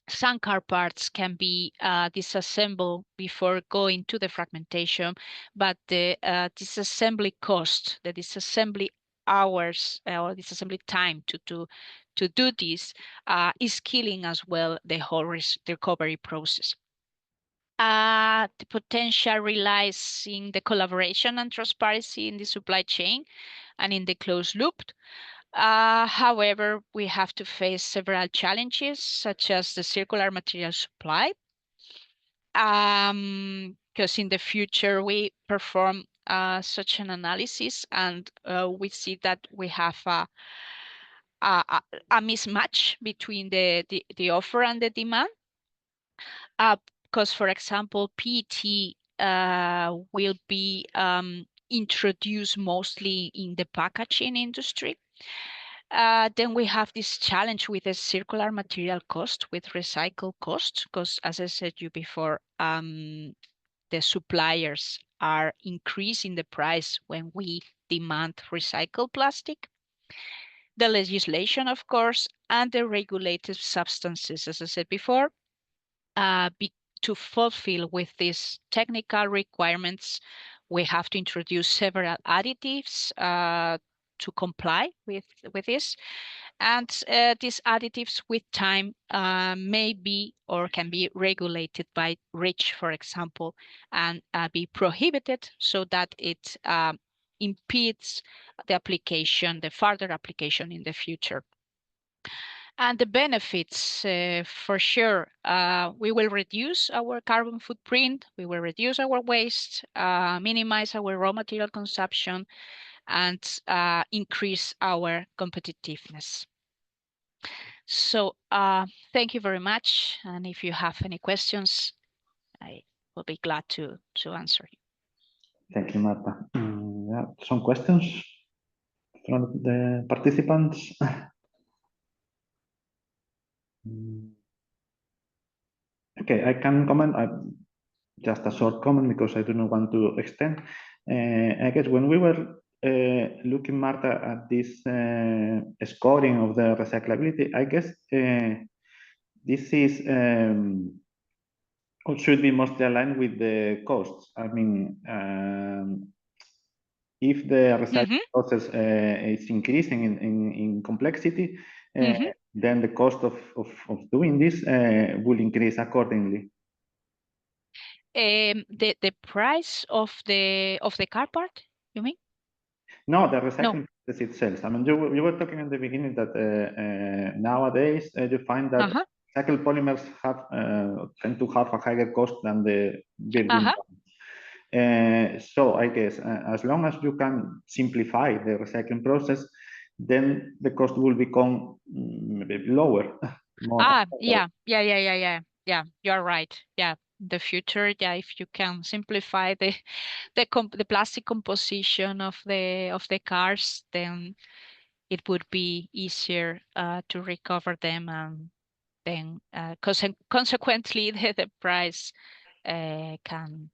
some car parts can be disassembled before going to the fragmentation, but the disassembly cost, the disassembly hours or disassembly time to do this is killing as well the whole recovery process. The potential relies in the collaboration and transparency in the supply chain and in the closed loop. However, we have to face several challenges, such as the circular material supply, because in the future we perform such an analysis, and we see that we have a mismatch between the offer and the demand. Because, for example, PET will be introduced mostly in the packaging industry. Then we have this challenge with the circular material cost, with recycle cost, because as I said you before, the suppliers are increasing the price when we demand recycled plastic. The legislation, of course, and the regulated substances, as I said before, to fulfill with these technical requirements, we have to introduce several additives to comply with this. And these additives with time may be or can be regulated by REACH, for example, and be prohibited so that it impedes the application, the further application in the future. And the benefits, for sure, we will reduce our carbon footprint, we will reduce our waste, minimize our raw material consumption, and increase our competitiveness. So thank you very much. And if you have any questions, I will be glad to answer you. Thank you, Marta. Yeah, some questions from the participants. Okay, I can comment. Just a short comment because I do not want to extend. I guess when we were looking, Marta, at this scoring of the recyclability, I guess this is or should be mostly aligned with the costs. I mean, if the recycling process is increasing in complexity, then the cost of doing this will increase accordingly. The price of the car part, you mean? No, the recycling process itself. I mean, you were talking in the beginning that nowadays you find that recycled polymers have tend to have a higher cost than the virgin. So I guess as long as you can simplify the recycling process, then the cost will become maybe lower. Yeah. You're right. Yeah, the future. Yeah, if you can simplify the plastic composition of the cars, then it would be easier to recover them, and then consequently the price can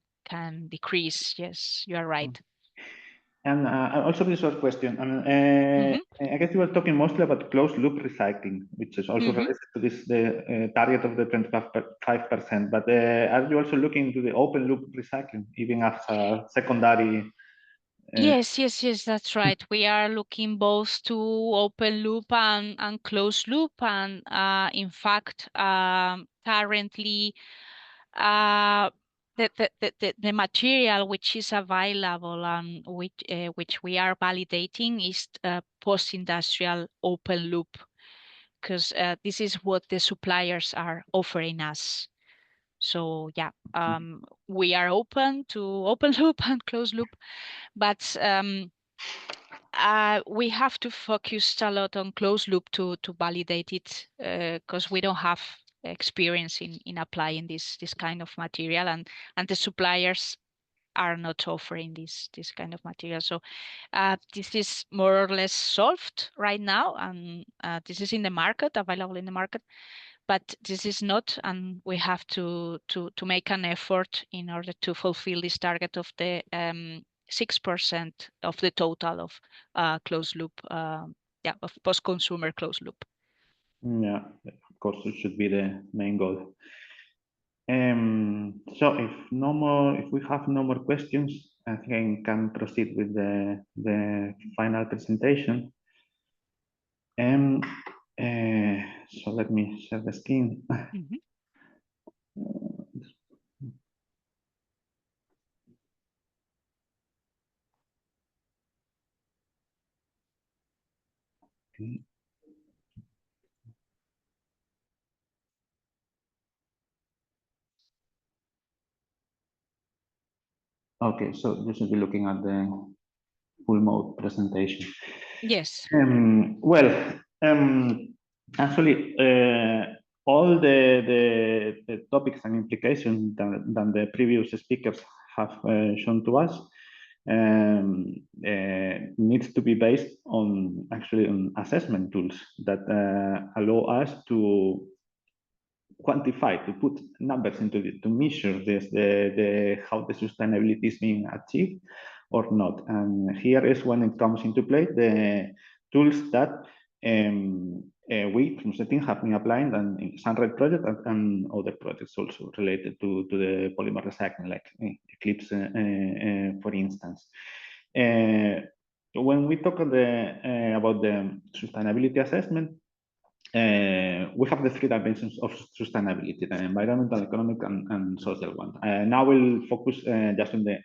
decrease. Yes, you are right. And also this short question. I mean, I guess you were talking mostly about closed loop recycling, which is also related to this the target of the 25%. But are you also looking into the open loop recycling, even as a secondary? Yes, that's right. We are looking both to open loop and closed loop, and in fact, currently, the material which is available and which we are validating is post-industrial open loop, because this is what the suppliers are offering us. So yeah, we are open to open loop and closed loop, but we have to focus a lot on closed loop to validate it, because we don't have experience in applying this kind of material, and the suppliers are not offering this kind of material. So this is more or less solved right now, and this is in the market, available in the market, but this is not, and we have to make an effort in order to fulfill this target of the 6% of the total of closed loop, of post-consumer closed loop. Yeah, course, it should be the main goal. So if we have no more questions, I think I can proceed with the final presentation. So let me share the screen. Mm-hmm. Okay. Okay, so you should be looking at the full mode presentation. Yes. Well, actually, all the topics and implications that the previous speakers have shown to us needs to be based on assessment tools that allow us to quantify, to put numbers into it, to measure this, how the sustainability is being achieved or not. And here is when it comes into play the tools that we from the team have been applying in Sunrise project and other projects also related to the polymer recycling, like Eclipse, for instance. When we talk about the sustainability assessment, we have the three dimensions of sustainability: the environmental, economic, and social one. Now we'll focus just on the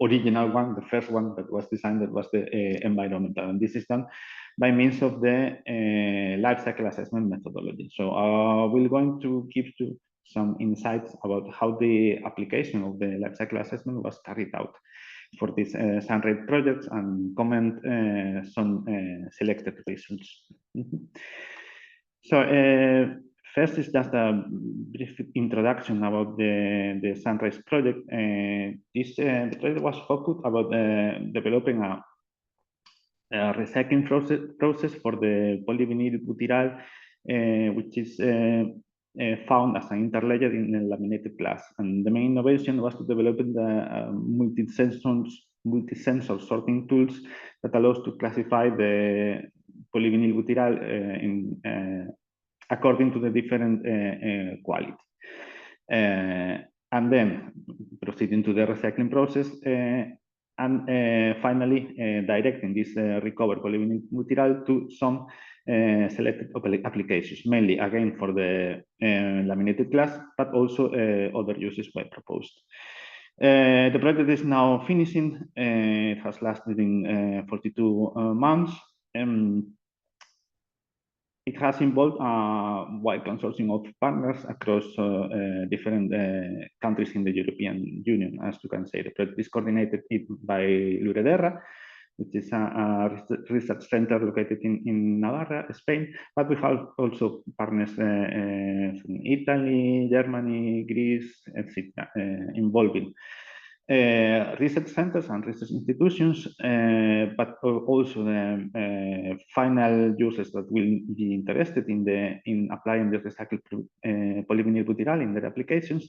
original one, the first one that was designed, that was the environmental. And this is done by means of the life cycle assessment methodology. So we're going to give you some insights about how the application of the life cycle assessment was carried out for these Sunrise projects and comment some selected results. So first is just a brief introduction about the Sunrise project. The project was focused about developing a recycling process for the polyvinyl butyral, which is found as an interlayer in the laminated glass. And the main innovation was to develop the multi-sensor sorting tools that allows to classify the polyvinyl butyral according to the different quality. And then proceeding to the recycling process, and finally directing this recovered polyvinyl butyral to some selected applications, mainly again for the laminated glass, but also other uses were proposed. The project is now finishing. It has lasted in 42 months. It has involved a wide consortium of partners across different countries in the European Union. As you can say, the project is coordinated by Lurederra, which is a research center located in Navarra, Spain, but we have also partners from Italy, Germany, Greece, etc., involving research centers and research institutions, but also the final users that will be interested in applying the recycled polyvinyl butyral in their applications,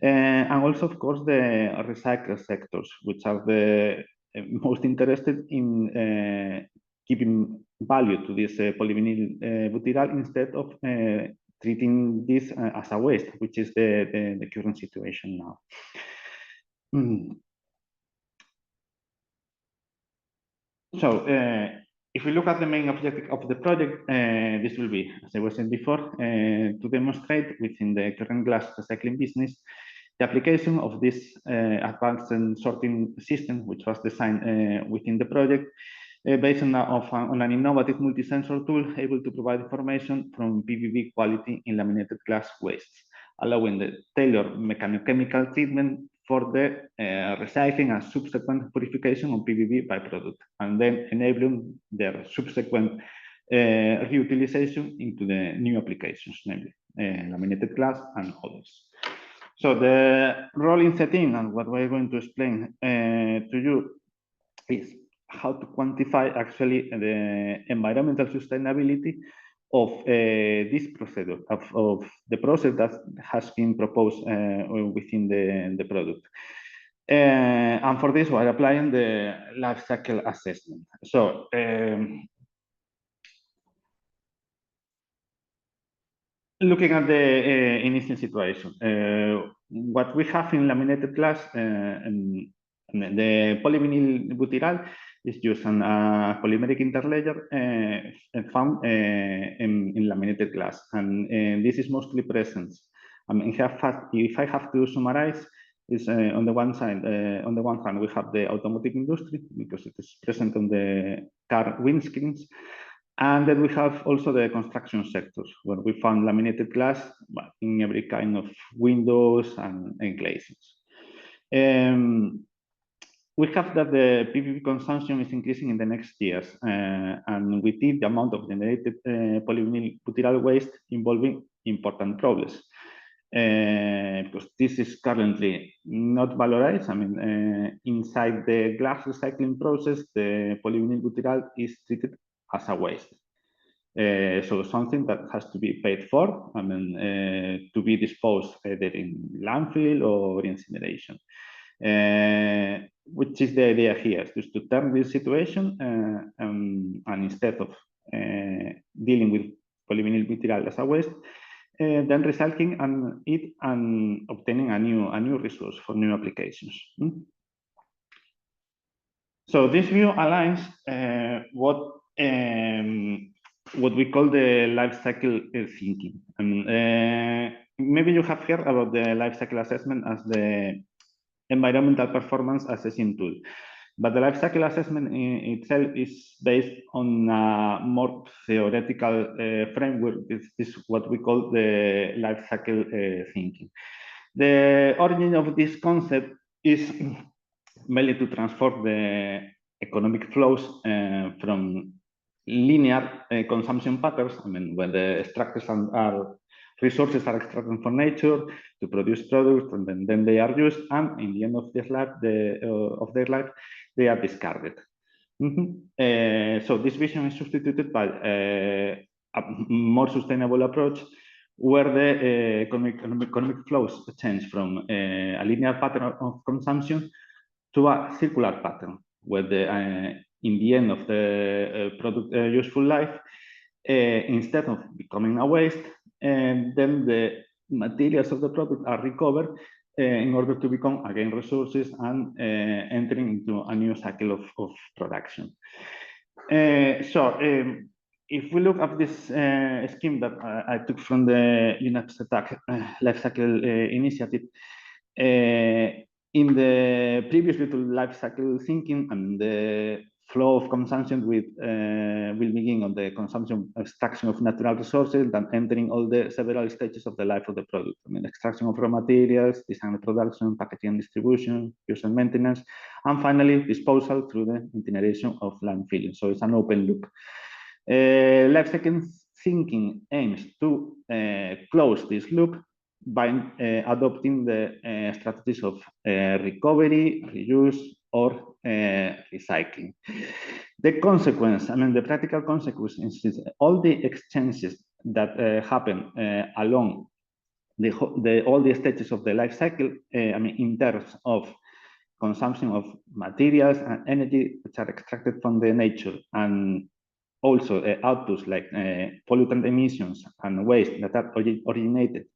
and also, of course, the recycler sectors, which are the most interested in giving value to this polyvinyl butyral instead of treating this as a waste, which is the current situation now. So if we look at the main objective of the project, this will be, as I was saying before, to demonstrate within the current glass recycling business the application of this advanced sorting system, which was designed within the project, based on an innovative multi-sensor tool able to provide information from PVB quality in laminated glass wastes, allowing the tailored mechanochemical treatment for the recycling and subsequent purification of PVB byproduct, and then enabling their subsequent reutilization into the new applications, namely laminated glass and others. So the role in the team and what we're going to explain to you is how to quantify actually the environmental sustainability of this procedure, of the process that has been proposed within the product. And for this, we're applying the life cycle assessment. So looking at the initial situation, what we have in laminated glass, the polyvinyl butyral is used on a polymeric interlayer found in laminated glass, and this is mostly present. I mean, if I have to summarize, is on the one side, on the one hand, we have the automotive industry because it is present on the car windscreens. And then we have also the construction sectors, where we found laminated glass in every kind of windows and glazings. We have that the PVB consumption is increasing in the next years, and with it, the amount of generated polyvinyl butyral waste involving important problems. Because this is currently not valorized. I mean, inside the glass recycling process, the polyvinyl butyral is treated as a waste. So something that has to be paid for, I mean, to be disposed either in landfill or incineration. Which is the idea here, is to turn this situation and instead of dealing with polyvinyl butyral as a waste, then recycling it and obtaining a new resource for new applications. So this view aligns what we call the life cycle thinking. And maybe you have heard about the life cycle assessment as the environmental performance assessing tool. But the life cycle assessment in itself is based on a more theoretical framework. This is what we call the life cycle thinking. The origin of this concept is mainly to transform the economic flows from linear consumption patterns, I mean, when the resources are extracted from nature to produce products, and then they are used, and in the end of their life, they are discarded. So this vision is substituted by a more sustainable approach, where the economic flows change from a linear pattern of consumption to a circular pattern, where in the end of the product useful life, instead of becoming a waste, and then the materials of the product are recovered in order to become again resources and entering into a new cycle of production. If we look at this scheme that I took from the UNEP-SETAC Life Cycle Initiative, in the previous little life cycle thinking, and the flow of consumption will begin on the consumption extraction of natural resources, then entering all the several stages of the life of the product. I mean, extraction of raw materials, design and production, packaging and distribution, use and maintenance, and finally disposal through the incineration of landfill. So it's an open loop. Life cycle thinking aims to close this loop by adopting the strategies of recovery, reuse, or recycling. The consequence, I mean, the practical consequence is all the exchanges that happen along all the stages of the life cycle, I mean, in terms of consumption of materials and energy which are extracted from the nature, and also outputs like pollutant emissions and waste that are originated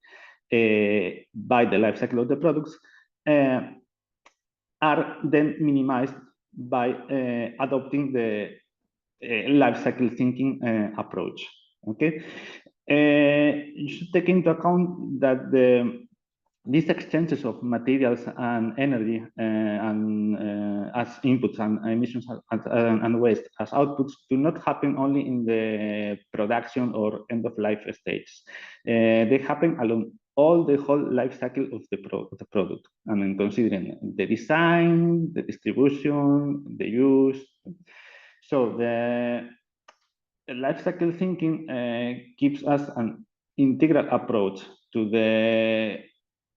by the life cycle of the products, are then minimized by adopting the life cycle thinking approach. Okay, you should take into account that these exchanges of materials and energy as inputs and emissions and waste as outputs do not happen only in the production or end of life stages. They happen along the whole life cycle of the product. I mean, considering the design, the distribution, the use. So the life cycle thinking gives us an integral approach to the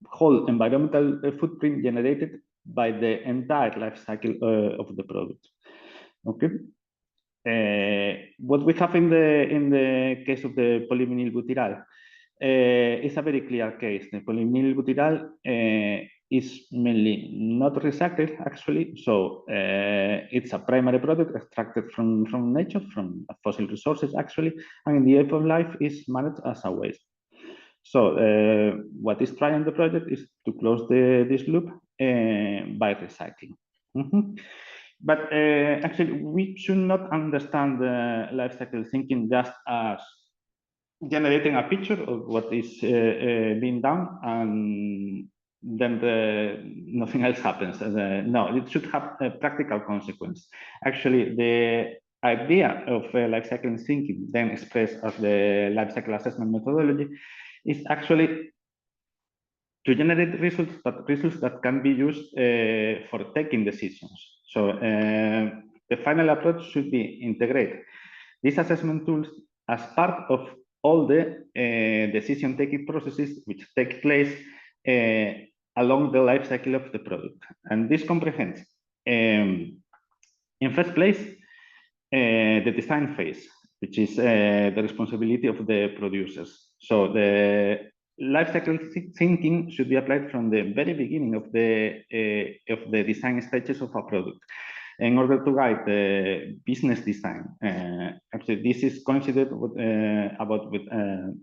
whole environmental footprint generated by the entire life cycle of the product. Okay. What we have in the case of the polyvinyl butyral is a very clear case. The polyvinyl butyral is mainly not recycled, actually. So it's a primary product extracted from nature, from fossil resources, actually, and in the end of life is managed as a waste. So what is trying the project is to close this loop by recycling. But actually, we should not understand the life cycle thinking just as generating a picture of what is being done, and then nothing else happens. No, it should have a practical consequence. Actually, the idea of life cycle thinking, then expressed as the life cycle assessment methodology, is actually to generate results that can be used for taking decisions. So the final approach should be integrate these assessment tools as part of all the decision-taking processes which take place along the life cycle of the product. And this comprehends, in first place, the design phase, which is the responsibility of the producers. So the life cycle thinking should be applied from the very beginning of the design stages of a product in order to guide the business design. Actually, this is considered about what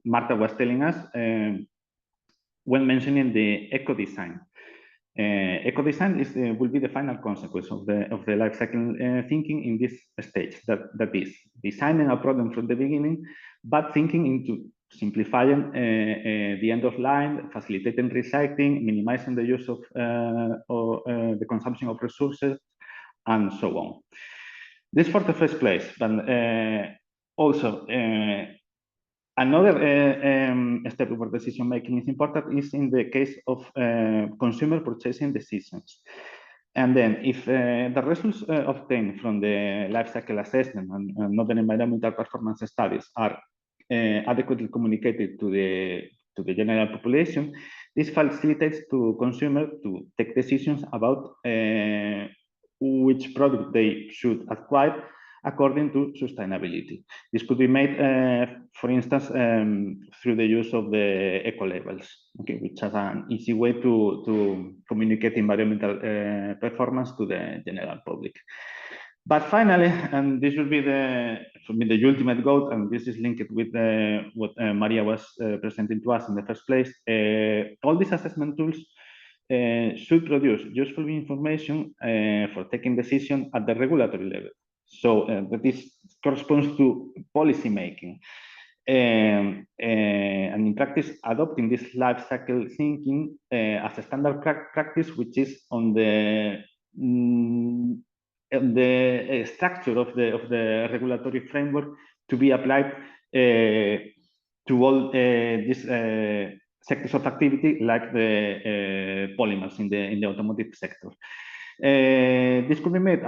Marta was telling us when mentioning the eco design. Eco design will be the final consequence of the life cycle thinking in this stage. That is designing a problem from the beginning, but thinking into simplifying the end of line, facilitating recycling, minimizing the use of the consumption of resources, and so on. This for the first place, but also another step for decision making is important is in the case of consumer purchasing decisions. And then if the results obtained from the life cycle assessment and other environmental performance studies are adequately communicated to the general population, this facilitates to consumers to take decisions about which product they should acquire according to sustainability. This could be made, for instance, through the use of the eco labels, okay, which is an easy way to communicate environmental performance to the general public. But finally, and this will be for me the ultimate goal, and this is linked with what Maria was presenting to us in the first place. All these assessment tools should produce useful information for taking decision at the regulatory level. So that this corresponds to policy making. And in practice, adopting this life cycle thinking as a standard practice, which is on the structure of the regulatory framework to be applied to all these sectors of activity, like the polymers in the automotive sector. This could be made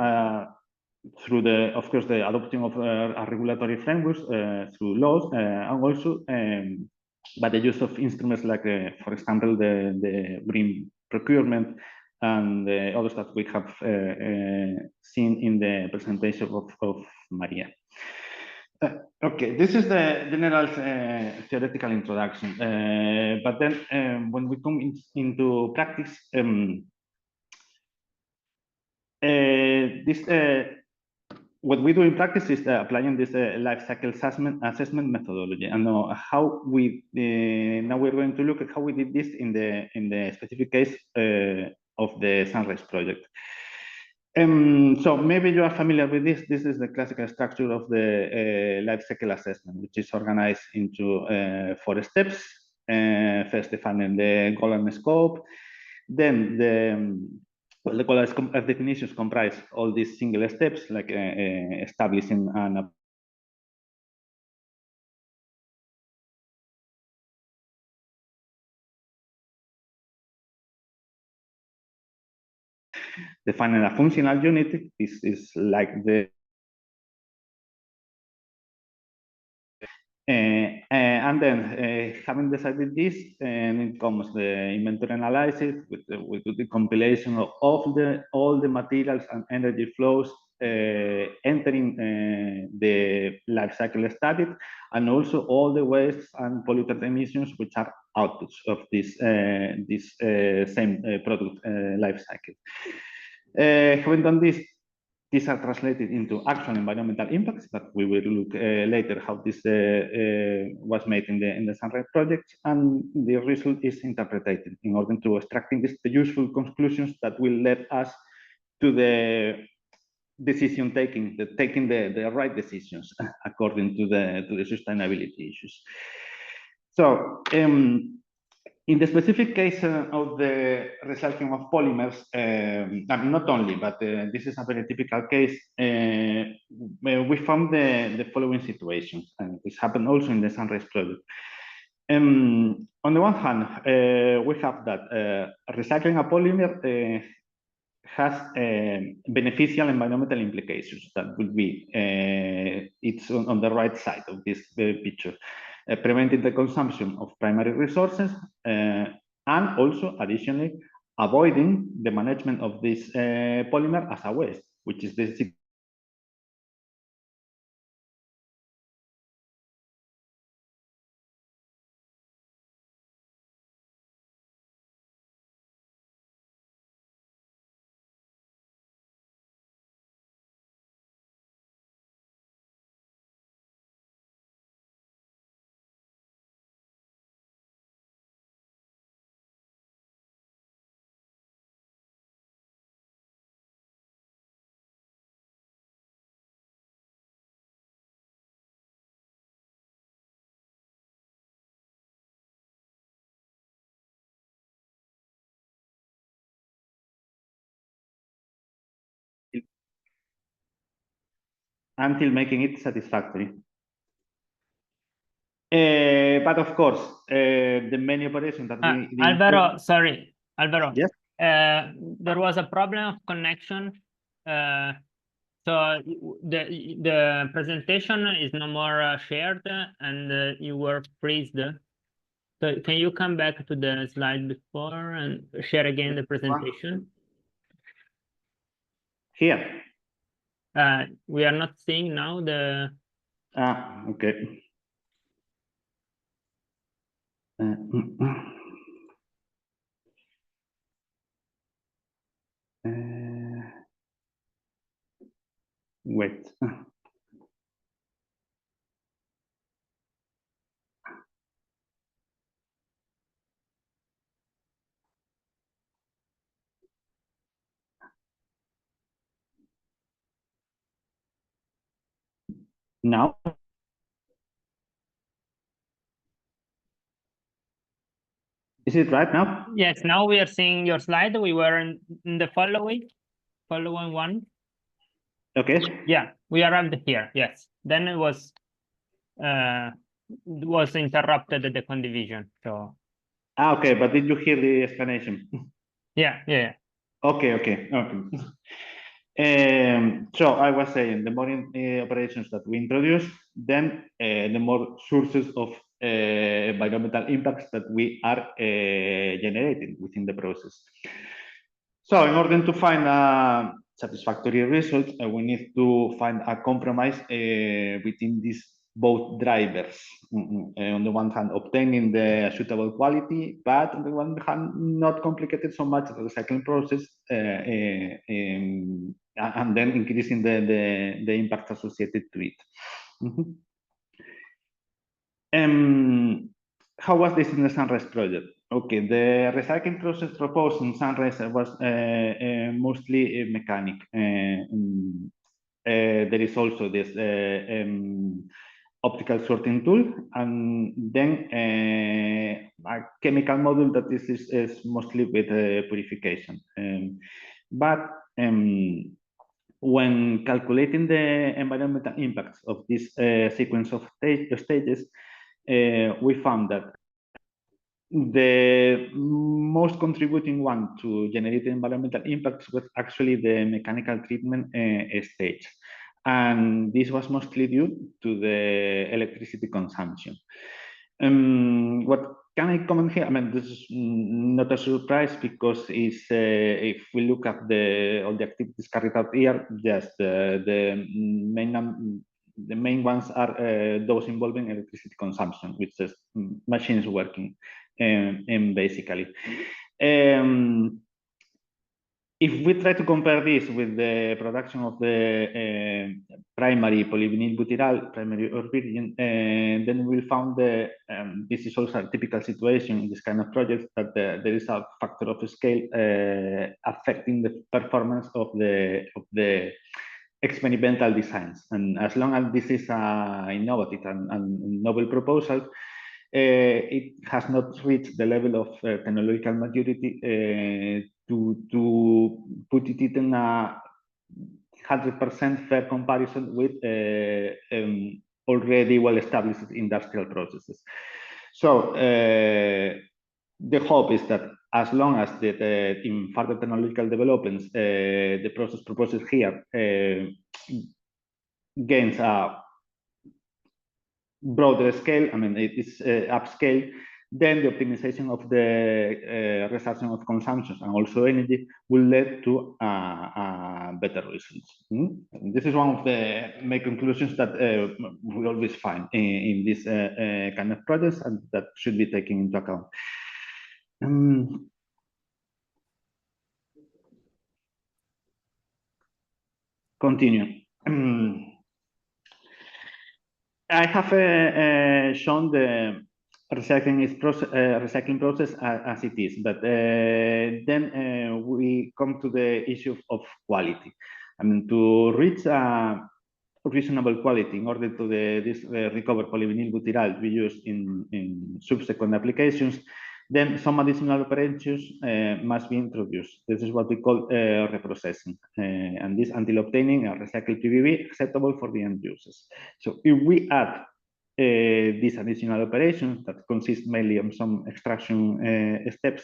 through of course, the adoption of a regulatory frameworks through laws, and also by the use of instruments like, for example, the green procurement and the others that we have seen in the presentation of Maria. Okay, this is the general theoretical introduction. But then when we come into practice, what we do in practice is applying this life cycle assessment methodology. And how we now we're going to look at how we did this in the specific case of the Sunrise project. So maybe you are familiar with this. This is the classical structure of the life cycle assessment, which is organized into 4 steps. First, defining the goal and scope. Then the goal as definitions comprise all these single steps, like establishing an defining a functional unit. This is like the and then having decided this, and it comes the inventory analysis with the compilation of all the materials and energy flows entering the life cycle study, and also all the waste and pollutant emissions which are outputs of this same product life cycle. Having done this, these are translated into actual environmental impacts, but we will look later how this was made in the Sunrise project, and the result is interpreted in order to extracting the useful conclusions that will lead us to the decision taking, the right decisions according to the sustainability issues. So in the specific case of the recycling of polymers, not only, but this is a very typical case, we found the following situations, and this happened also in the Sunrise project. On the one hand, we have that recycling a polymer has beneficial environmental implications that will be, it's on the right side of this picture. Preventing the consumption of primary resources, and also additionally avoiding the management of this polymer as a waste, which is the until making it satisfactory. But of course, the many operations that we Alvaro, sorry, Alvaro. Yes. There was a problem of connection. So the presentation is no more shared, and you were freezed. So can you come back to the slide before and share again the presentation? Here. We are not seeing now the. Okay. Wait. Now. Is it right now? Yes, now we are seeing your slide. We were in the following one. Okay. Yeah, we arrived here. Yes. Then it was interrupted the condivision. So. Okay, but did you hear the explanation? Yeah. Okay. So I was saying the more operations that we introduce, then the more sources of environmental impacts that we are generating within the process. So in order to find a satisfactory result, we need to find a compromise between these both drivers. On the one hand, obtaining the suitable quality, but on the one hand, not complicated so much the recycling process, and then increasing the impact associated to it. How was this in the Sunrise project? Okay, the recycling process proposed in Sunrise was mostly mechanic. There is also this optical sorting tool, and then a chemical module that is mostly with purification. But when calculating the environmental impacts of this sequence of stages, we found that the most contributing one to generate environmental impacts was actually the mechanical treatment stage. And this was mostly due to the electricity consumption. What can I comment here? I mean, this is not a surprise because it's, if we look at all the activities carried out here, just the main ones are those involving electricity consumption, which is machines working, basically. if we try to compare this with the production of the primary polyvinyl butyral, primary or virgin, then we'll find this is also a typical situation in this kind of projects, that there is a factor of scale affecting the performance of the experimental designs. And as long as this is an innovative and novel proposal, it has not reached the level of technological maturity to put it in a 100% fair comparison with already well-established industrial processes. So the hope is that as long as in further technological developments, the process proposed here gains a broader scale, I mean, it is upscale, then the optimization of the reduction of consumption and also energy will lead to better results. This is one of the main conclusions that we always find in this kind of projects, and that should be taken into account. Continue. I have shown the recycling process as it is, but then we come to the issue of quality. I mean, to reach a reasonable quality in order to this recovered polyvinyl butyral to be used in subsequent applications, then some additional operations must be introduced. This is what we call reprocessing, and this until obtaining a recycled PVB acceptable for the end users. So if we add these additional operations that consist mainly on some extraction steps,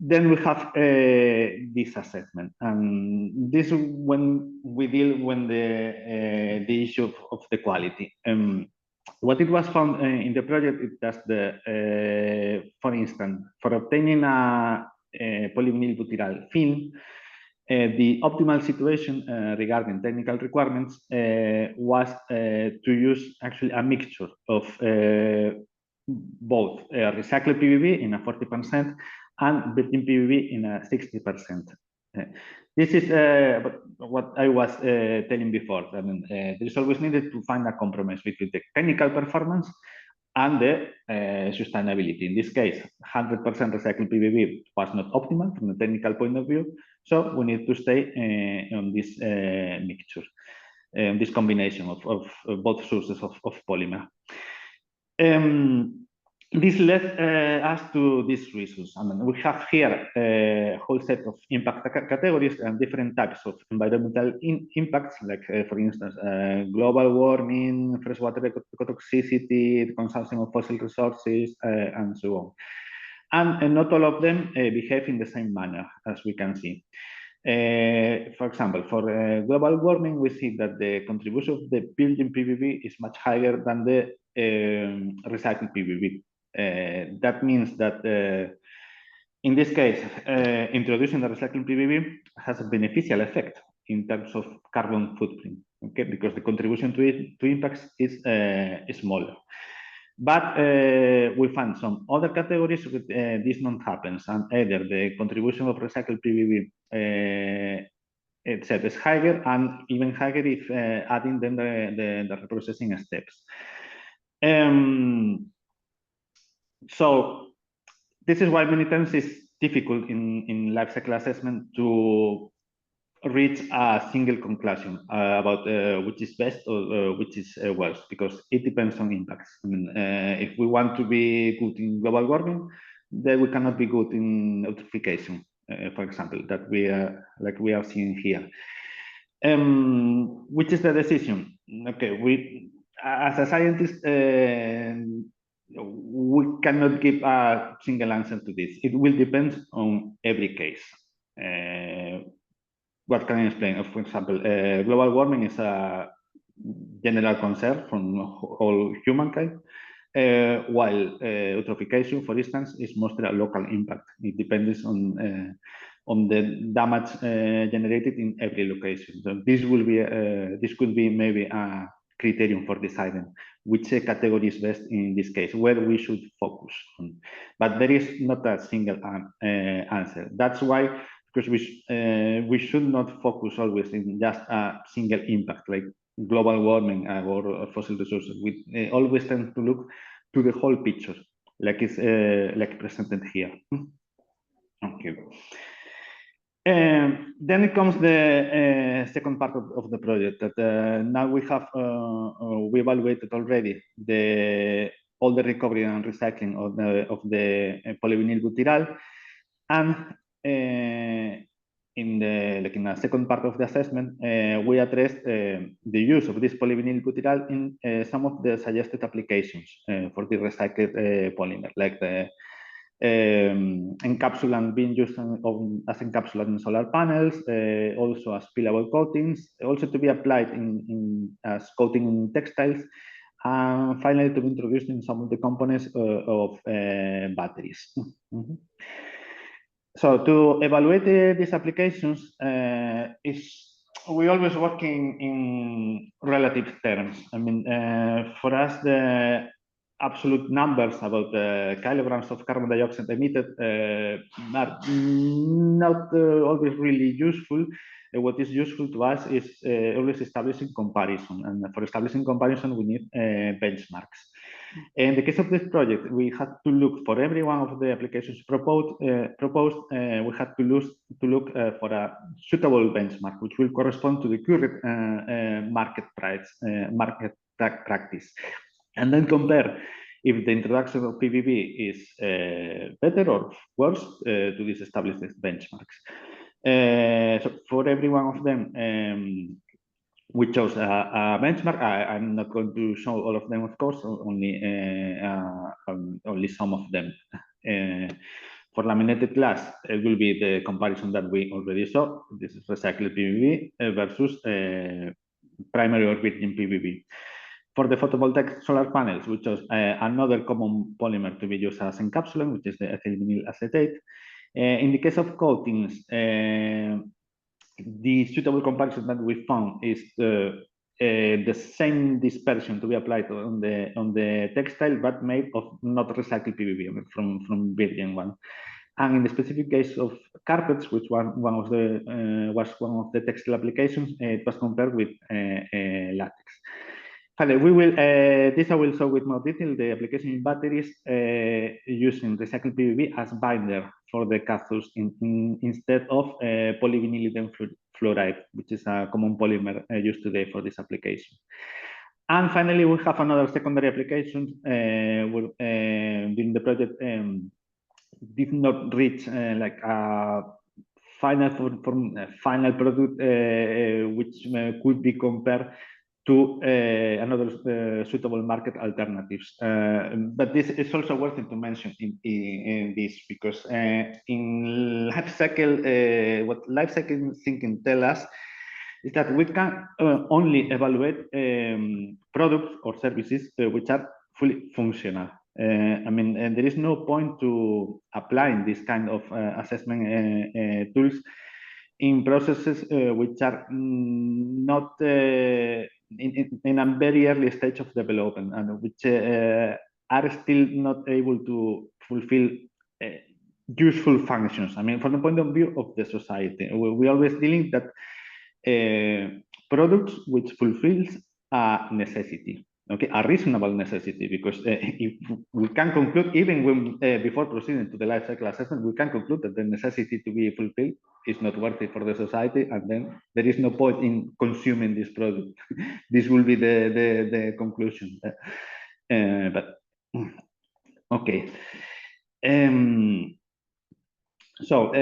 then we have this assessment, and this when we deal with the issue of the quality. What it was found in the project is that for instance, for obtaining a polyvinyl butyral film, the optimal situation regarding technical requirements was to use actually a mixture of both recycled PVB in a 40% and virgin PVB in a 60%. This is what I was telling before. I mean, there is always needed to find a compromise between the technical performance and the sustainability. In this case, 100% recycled PVB was not optimal from the technical point of view, so we need to stay on this mixture, this combination of both sources of polymer. This led us to these results. I mean, we have here a whole set of impact categories and different types of environmental impacts, like, for instance, global warming, freshwater ecotoxicity, the consumption of fossil resources, and so on. And not all of them behave in the same manner, as we can see. For example, for global warming, we see that the contribution of the virgin PVB is much higher than the recycled PVB. That means that in this case, introducing the recycled PVB has a beneficial effect in terms of carbon footprint, okay, because the contribution to impacts is smaller. But we find some other categories with this not happens, and either the contribution of recycled PVB etc. is higher, and even higher if adding then the reprocessing steps. So this is why many times it's difficult in life cycle assessment to reach a single conclusion about which is best or which is worst, because it depends on impacts. I mean, if we want to be good in global warming, then we cannot be good in eutrophication, for example, that we are like we are seeing here. Which is the decision? Okay, we as a scientist, we cannot give a single answer to this. It will depend on every case. What can I explain? For example, global warming is a general concern from all humankind, while eutrophication, for instance, is mostly a local impact. It depends on the damage generated in every location. So this will be this could be maybe a criterion for deciding which category is best in this case, where we should focus on. But there is not a single answer. That's why because we should not focus always in just a single impact like global warming or fossil resources. We always tend to look to the whole picture, like it's like presented here. Okay. Then it comes the second part of the project that now we have we evaluated already all the recovery and recycling of the polyvinyl butyral, and in the second part of the assessment we addressed the use of this polyvinyl butyral in some of the suggested applications for the recycled polymer, like the encapsulant being used as encapsulant in solar panels, also as peelable coatings, also to be applied as coating in textiles, and finally to be introduced in some of the components of batteries. So to evaluate these applications, we always work in relative terms. I mean, for us, the absolute numbers about the kilograms of carbon dioxide emitted are not always really useful. What is useful to us is always establishing comparison, and for establishing comparison, we need benchmarks. In the case of this project, we had to look for every one of the applications proposed. We had to look for a suitable benchmark, which will correspond to the current market price, market practice, and then compare if the introduction of PVB is better or worse to these established benchmarks. So for every one of them, we chose a benchmark. I'm not going to show all of them, of course, only some of them. For laminated glass, it will be the comparison that we already saw. This is recycled PVB versus primary or virgin PVB. For the photovoltaic solar panels, we chose another common polymer to be used as encapsulant, which is the ethyl vinyl acetate. In the case of coatings, the suitable comparison that we found is the same dispersion to be applied on the textile, but made of not recycled PVB, from virgin one. And in the specific case of carpets, which was one of the textile applications, it was compared with latex. Finally, this I will show with more detail the application in batteries using recycled PVB as binder for the cathodes instead of polyvinylidene fluoride, which is a common polymer used today for this application. And finally, we have another secondary application during the project did not reach like a final product which could be compared to another suitable market alternatives. But this is also worth it to mention in this, because in life cycle, what life cycle thinking tells us is that we can only evaluate products or services which are fully functional. I mean, and there is no point to applying this kind of assessment tools in processes which are not in a very early stage of development, and which are still not able to fulfill useful functions. I mean, from the point of view of the society, we always dealing that products which fulfills a necessity, okay, a reasonable necessity, because if we can conclude, even when before proceeding to the life cycle assessment, we can conclude that the necessity to be fulfilled is not worthy for the society, and then there is no point in consuming this product. This will be the conclusion. But okay. So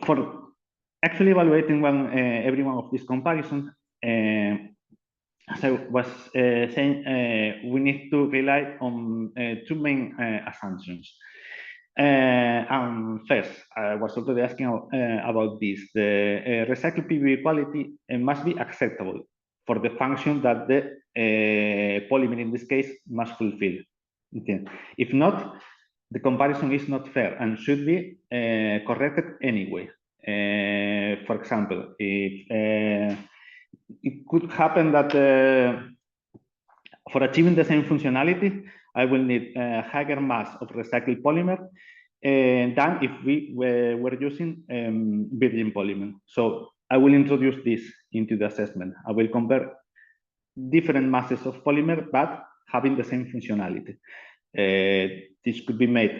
for actually evaluating every one of these comparisons, as I was saying, we need to rely on two main assumptions. First, I was already asking about this. The recycled PVB quality must be acceptable for the function that the polymer in this case must fulfill. Okay. If not, the comparison is not fair and should be corrected anyway. For example, if it could happen that for achieving the same functionality, I will need a higher mass of recycled polymer than if we were using virgin polymer. So I will introduce this into the assessment. I will compare different masses of polymer, but having the same functionality. This could be made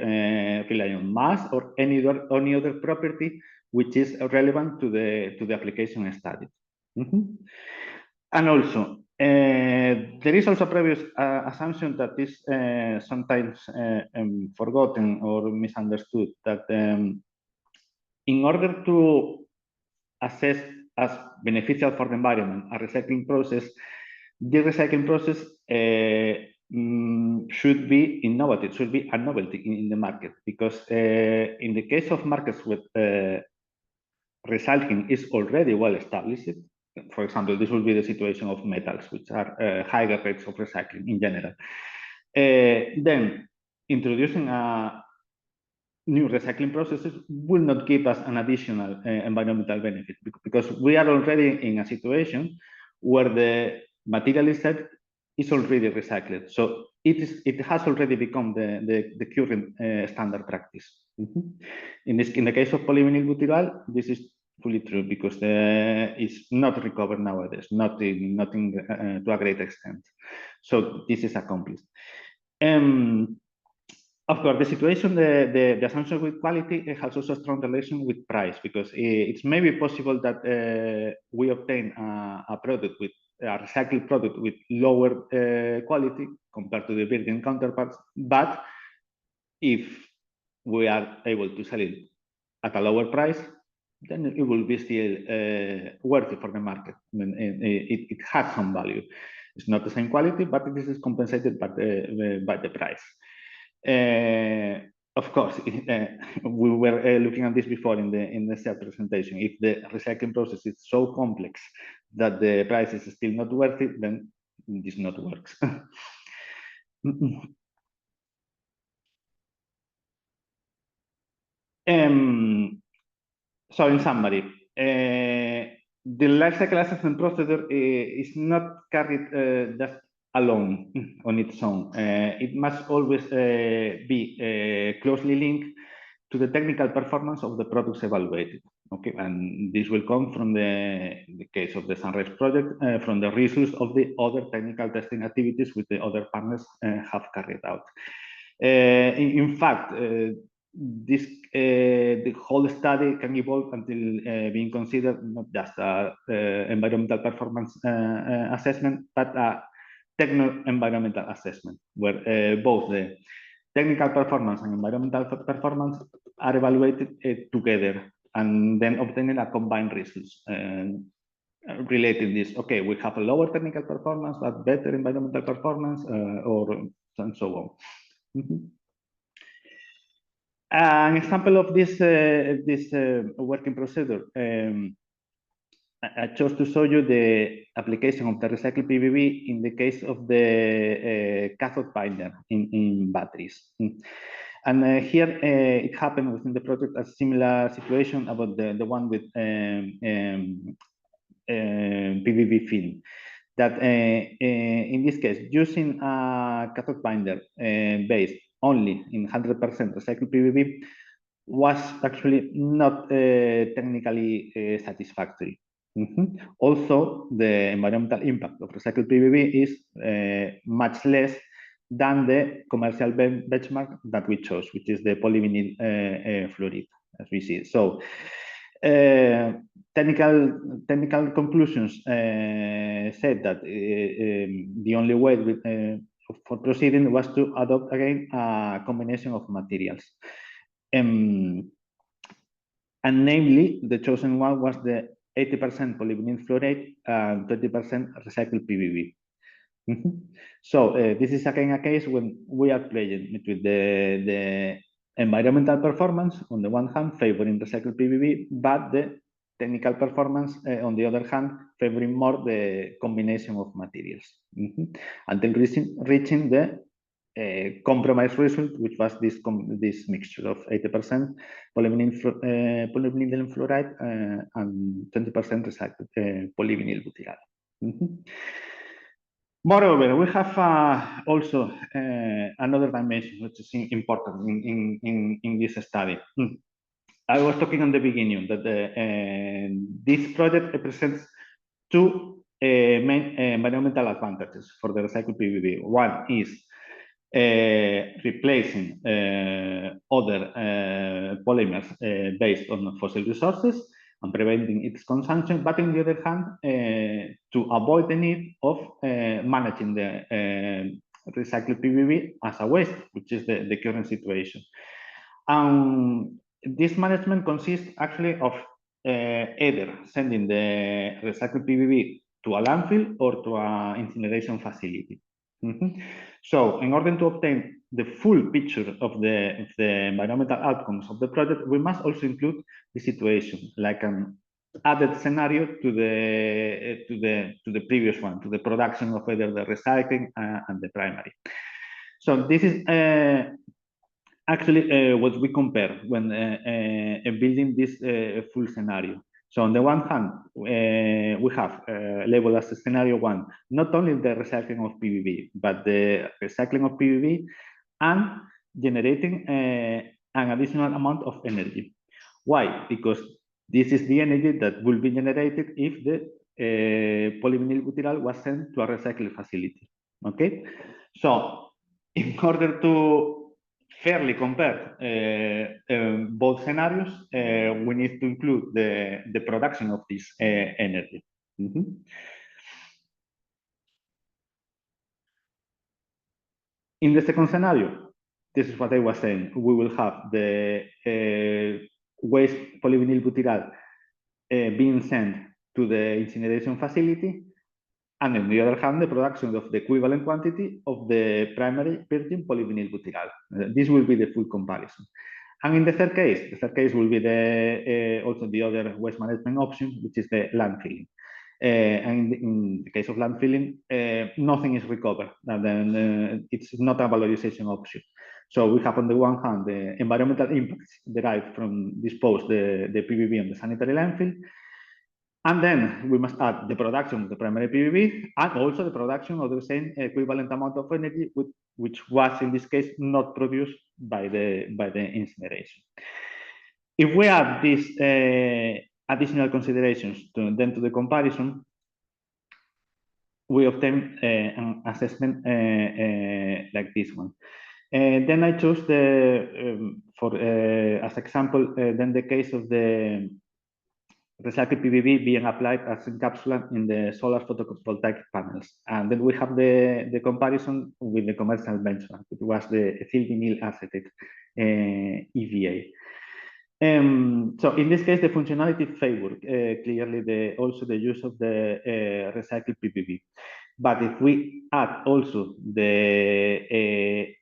rely on mass or any other property which is relevant to the application study. And also, there is also a previous assumption that is sometimes forgotten or misunderstood, that in order to assess as beneficial for the environment a recycling process, the recycling process should be innovative, should be a novelty in the market, because in the case of markets with recycling is already well established. For example, this will be the situation of metals, which are higher rates of recycling in general. Then introducing a new recycling processes will not give us an additional environmental benefit, because we are already in a situation where the material itself is already recycled. So it has already become the current standard practice. In the case of polyvinyl butyral, this is fully true, because it's not recovered nowadays, not to a great extent. So this is accomplished. Of course, the situation, the assumption with quality has also a strong relation with price, because it's maybe possible that we obtain a product with a recycled product with lower quality compared to the virgin counterparts, but if we are able to sell it at a lower price, then it will be still worthy for the market. I mean, it has some value. It's not the same quality, but this is compensated by the price. Of course, we were looking at this before in the CERT presentation. If the recycling process is so complex that the price is still not worth it, then this not works. So in summary, the life cycle assessment procedure is not carried just alone on its own. It must always be closely linked to the technical performance of the products evaluated. Okay, and this will come from the case of the Sunrise project, from the results of the other technical testing activities which the other partners have carried out. In fact, the whole study can evolve until being considered not just environmental performance assessment, but a techno-environmental assessment, where both the technical performance and environmental performance are evaluated together, and then obtaining a combined results. Relating this, okay, we have a lower technical performance, but better environmental performance, and so on. An example of this working procedure, I chose to show you the application of the recycled PVB in the case of the cathode binder in batteries. And here it happened within the project a similar situation about the one with PVB film. That in this case, using a cathode binder based only in 100% recycled PVB was actually not technically satisfactory. Also, the environmental impact of recycled PVB is much less than the commercial benchmark that we chose, which is the polyvinyl fluoride, as we see. So, technical conclusions said that the only way for proceeding was to adopt again a combination of materials. And namely, the chosen one was the 80% polyvinyl fluoride and 20% recycled PVB. So this is again a case when we are playing between the environmental performance on the one hand favoring recycled PVB, but the technical performance on the other hand favoring more the combination of materials, until reaching the compromise result, which was this mixture of 80% polyvinyl fluoride and 20% recycled polyvinyl butyral. Moreover, we have also another dimension which is important in this study. I was talking on the beginning that this project represents two main environmental advantages for the recycled PVB. One is replacing other polymers based on fossil resources and preventing its consumption, but on the other hand, to avoid the need of managing the recycled PVB as a waste, which is the current situation. This management consists actually of either sending the recycled PVB to a landfill or to an incineration facility. So in order to obtain the full picture of the environmental outcomes of the project, we must also include the situation, like an added scenario to the previous one, to the production of either the recycling and the primary. So this is actually what we compare when building this full scenario. So on the one hand, we have labeled as scenario 1, not only the recycling of PVB, but the recycling of PVB and generating an additional amount of energy. Why? Because this is the energy that will be generated if the polyvinyl butyral was sent to a recycling facility. Okay, so in order to fairly compare both scenarios, we need to include the production of this energy. In the second scenario, this is what I was saying. We will have the waste polyvinyl butyral being sent to the incineration facility, and on the other hand, the production of the equivalent quantity of the primary virgin polyvinyl butyral. This will be the full comparison. And in the third case will be also the other waste management option, which is the landfilling. And in the case of landfilling, nothing is recovered, and then it's not a valorization option. So we have on the one hand the environmental impacts derived from dispose the PVB on the sanitary landfill, and then we must add the production of the primary PVB and also the production of the same equivalent amount of energy, which was in this case not produced by the incineration. If we add these additional considerations to the comparison, we obtain an assessment like this one. Then I chose as example then the case of the recycled PVB being applied as encapsulant in the solar photovoltaic panels. And then we have the comparison with the commercial benchmark. It was the ethyl vinyl acetate EVA. So in this case, the functionality favored clearly also the use of the recycled PVB. But if we add also the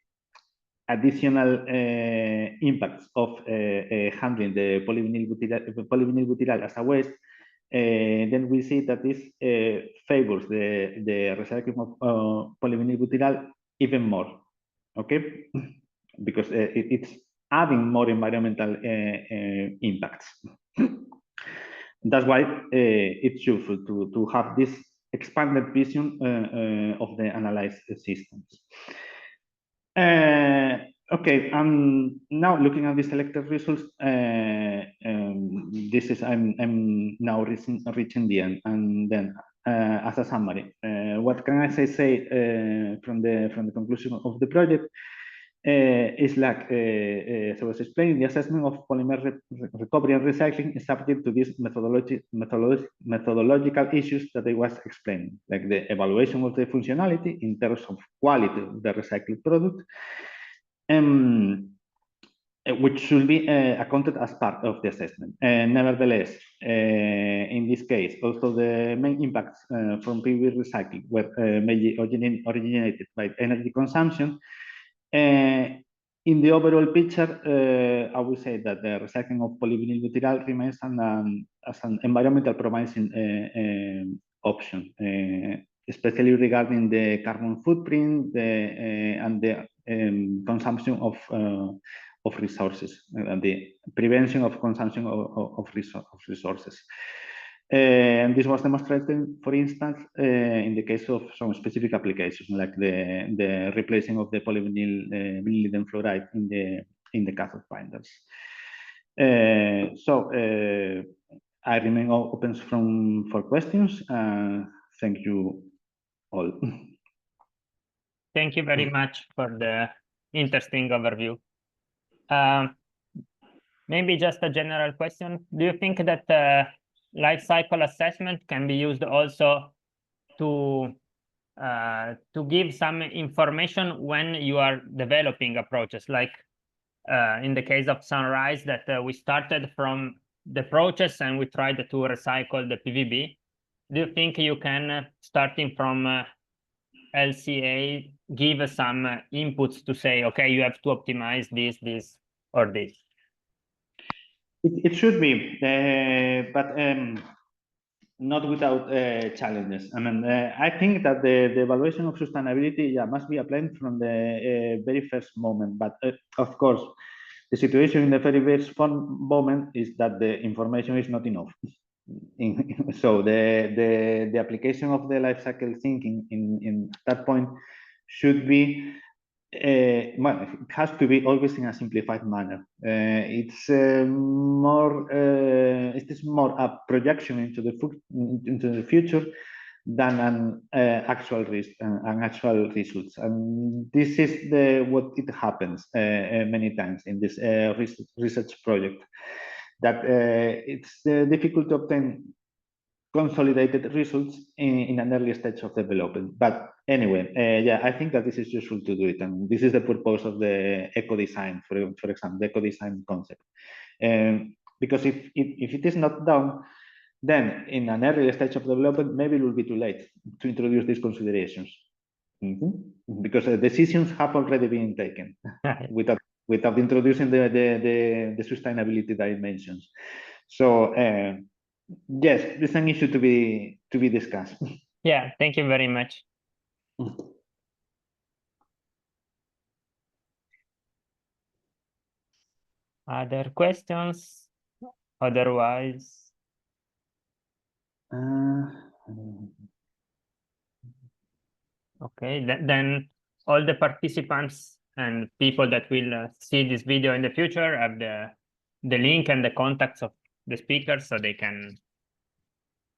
additional impacts of handling the polyvinyl butyral as a waste, then we see that this favors the recycling of polyvinyl butyral even more, okay? Because it's adding more environmental impacts. That's why it's useful to have this expanded vision of the analyzed systems. Okay, now looking at the selected results, this is I'm now reaching the end, and then as a summary, what can I say from the conclusion of the project? Is like, as I was explaining, the assessment of polymer recovery and recycling is subject to these methodological issues that I was explaining, like the evaluation of the functionality in terms of quality of the recycled product, which should be accounted as part of the assessment. Nevertheless, in this case, also the main impacts from PVB recycling were mainly originated by energy consumption. In the overall picture, I would say that the recycling of polyvinyl butyral remains as an environmental promising option, especially regarding the carbon footprint and the consumption of resources, and the prevention of consumption of resources. And this was demonstrated, for instance, in the case of some specific applications, like the replacing of the polyvinyl vinylidene fluoride in the cathode binders. I remain open for questions. Thank you all. Thank you very much for the interesting overview. Maybe just a general question. Do you think that life cycle assessment can be used also to give some information when you are developing approaches, like in the case of Sunrise, that we started from the process and we tried to recycle the PVB? Do you think you can, starting from LCA, give some inputs to say, okay, you have to optimize this, or this? It should be, but not without challenges. I mean, I think that the evaluation of sustainability must be applied from the very first moment. But of course, the situation in the very first moment is that the information is not enough. So the application of the life cycle thinking in that point should be well, it has to be always in a simplified manner. It is more a projection into the future than an actual results. And this is what it happens many times in this research project, that it's difficult to obtain consolidated results in an early stage of development. But anyway, I think that this is useful to do it. And this is the purpose of the eco-design, for example, the eco-design concept. Because if it is not done, then in an early stage of development, maybe it will be too late to introduce these considerations. Because decisions have already been taken without introducing the sustainability dimensions. So, yes, this is an issue to be discussed. Yeah, thank you very much. Other questions? Otherwise, okay, then all the participants and people that will see this video in the future have the link and the contacts of the speakers, so they can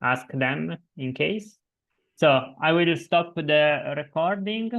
ask them in case. So I will stop the recording.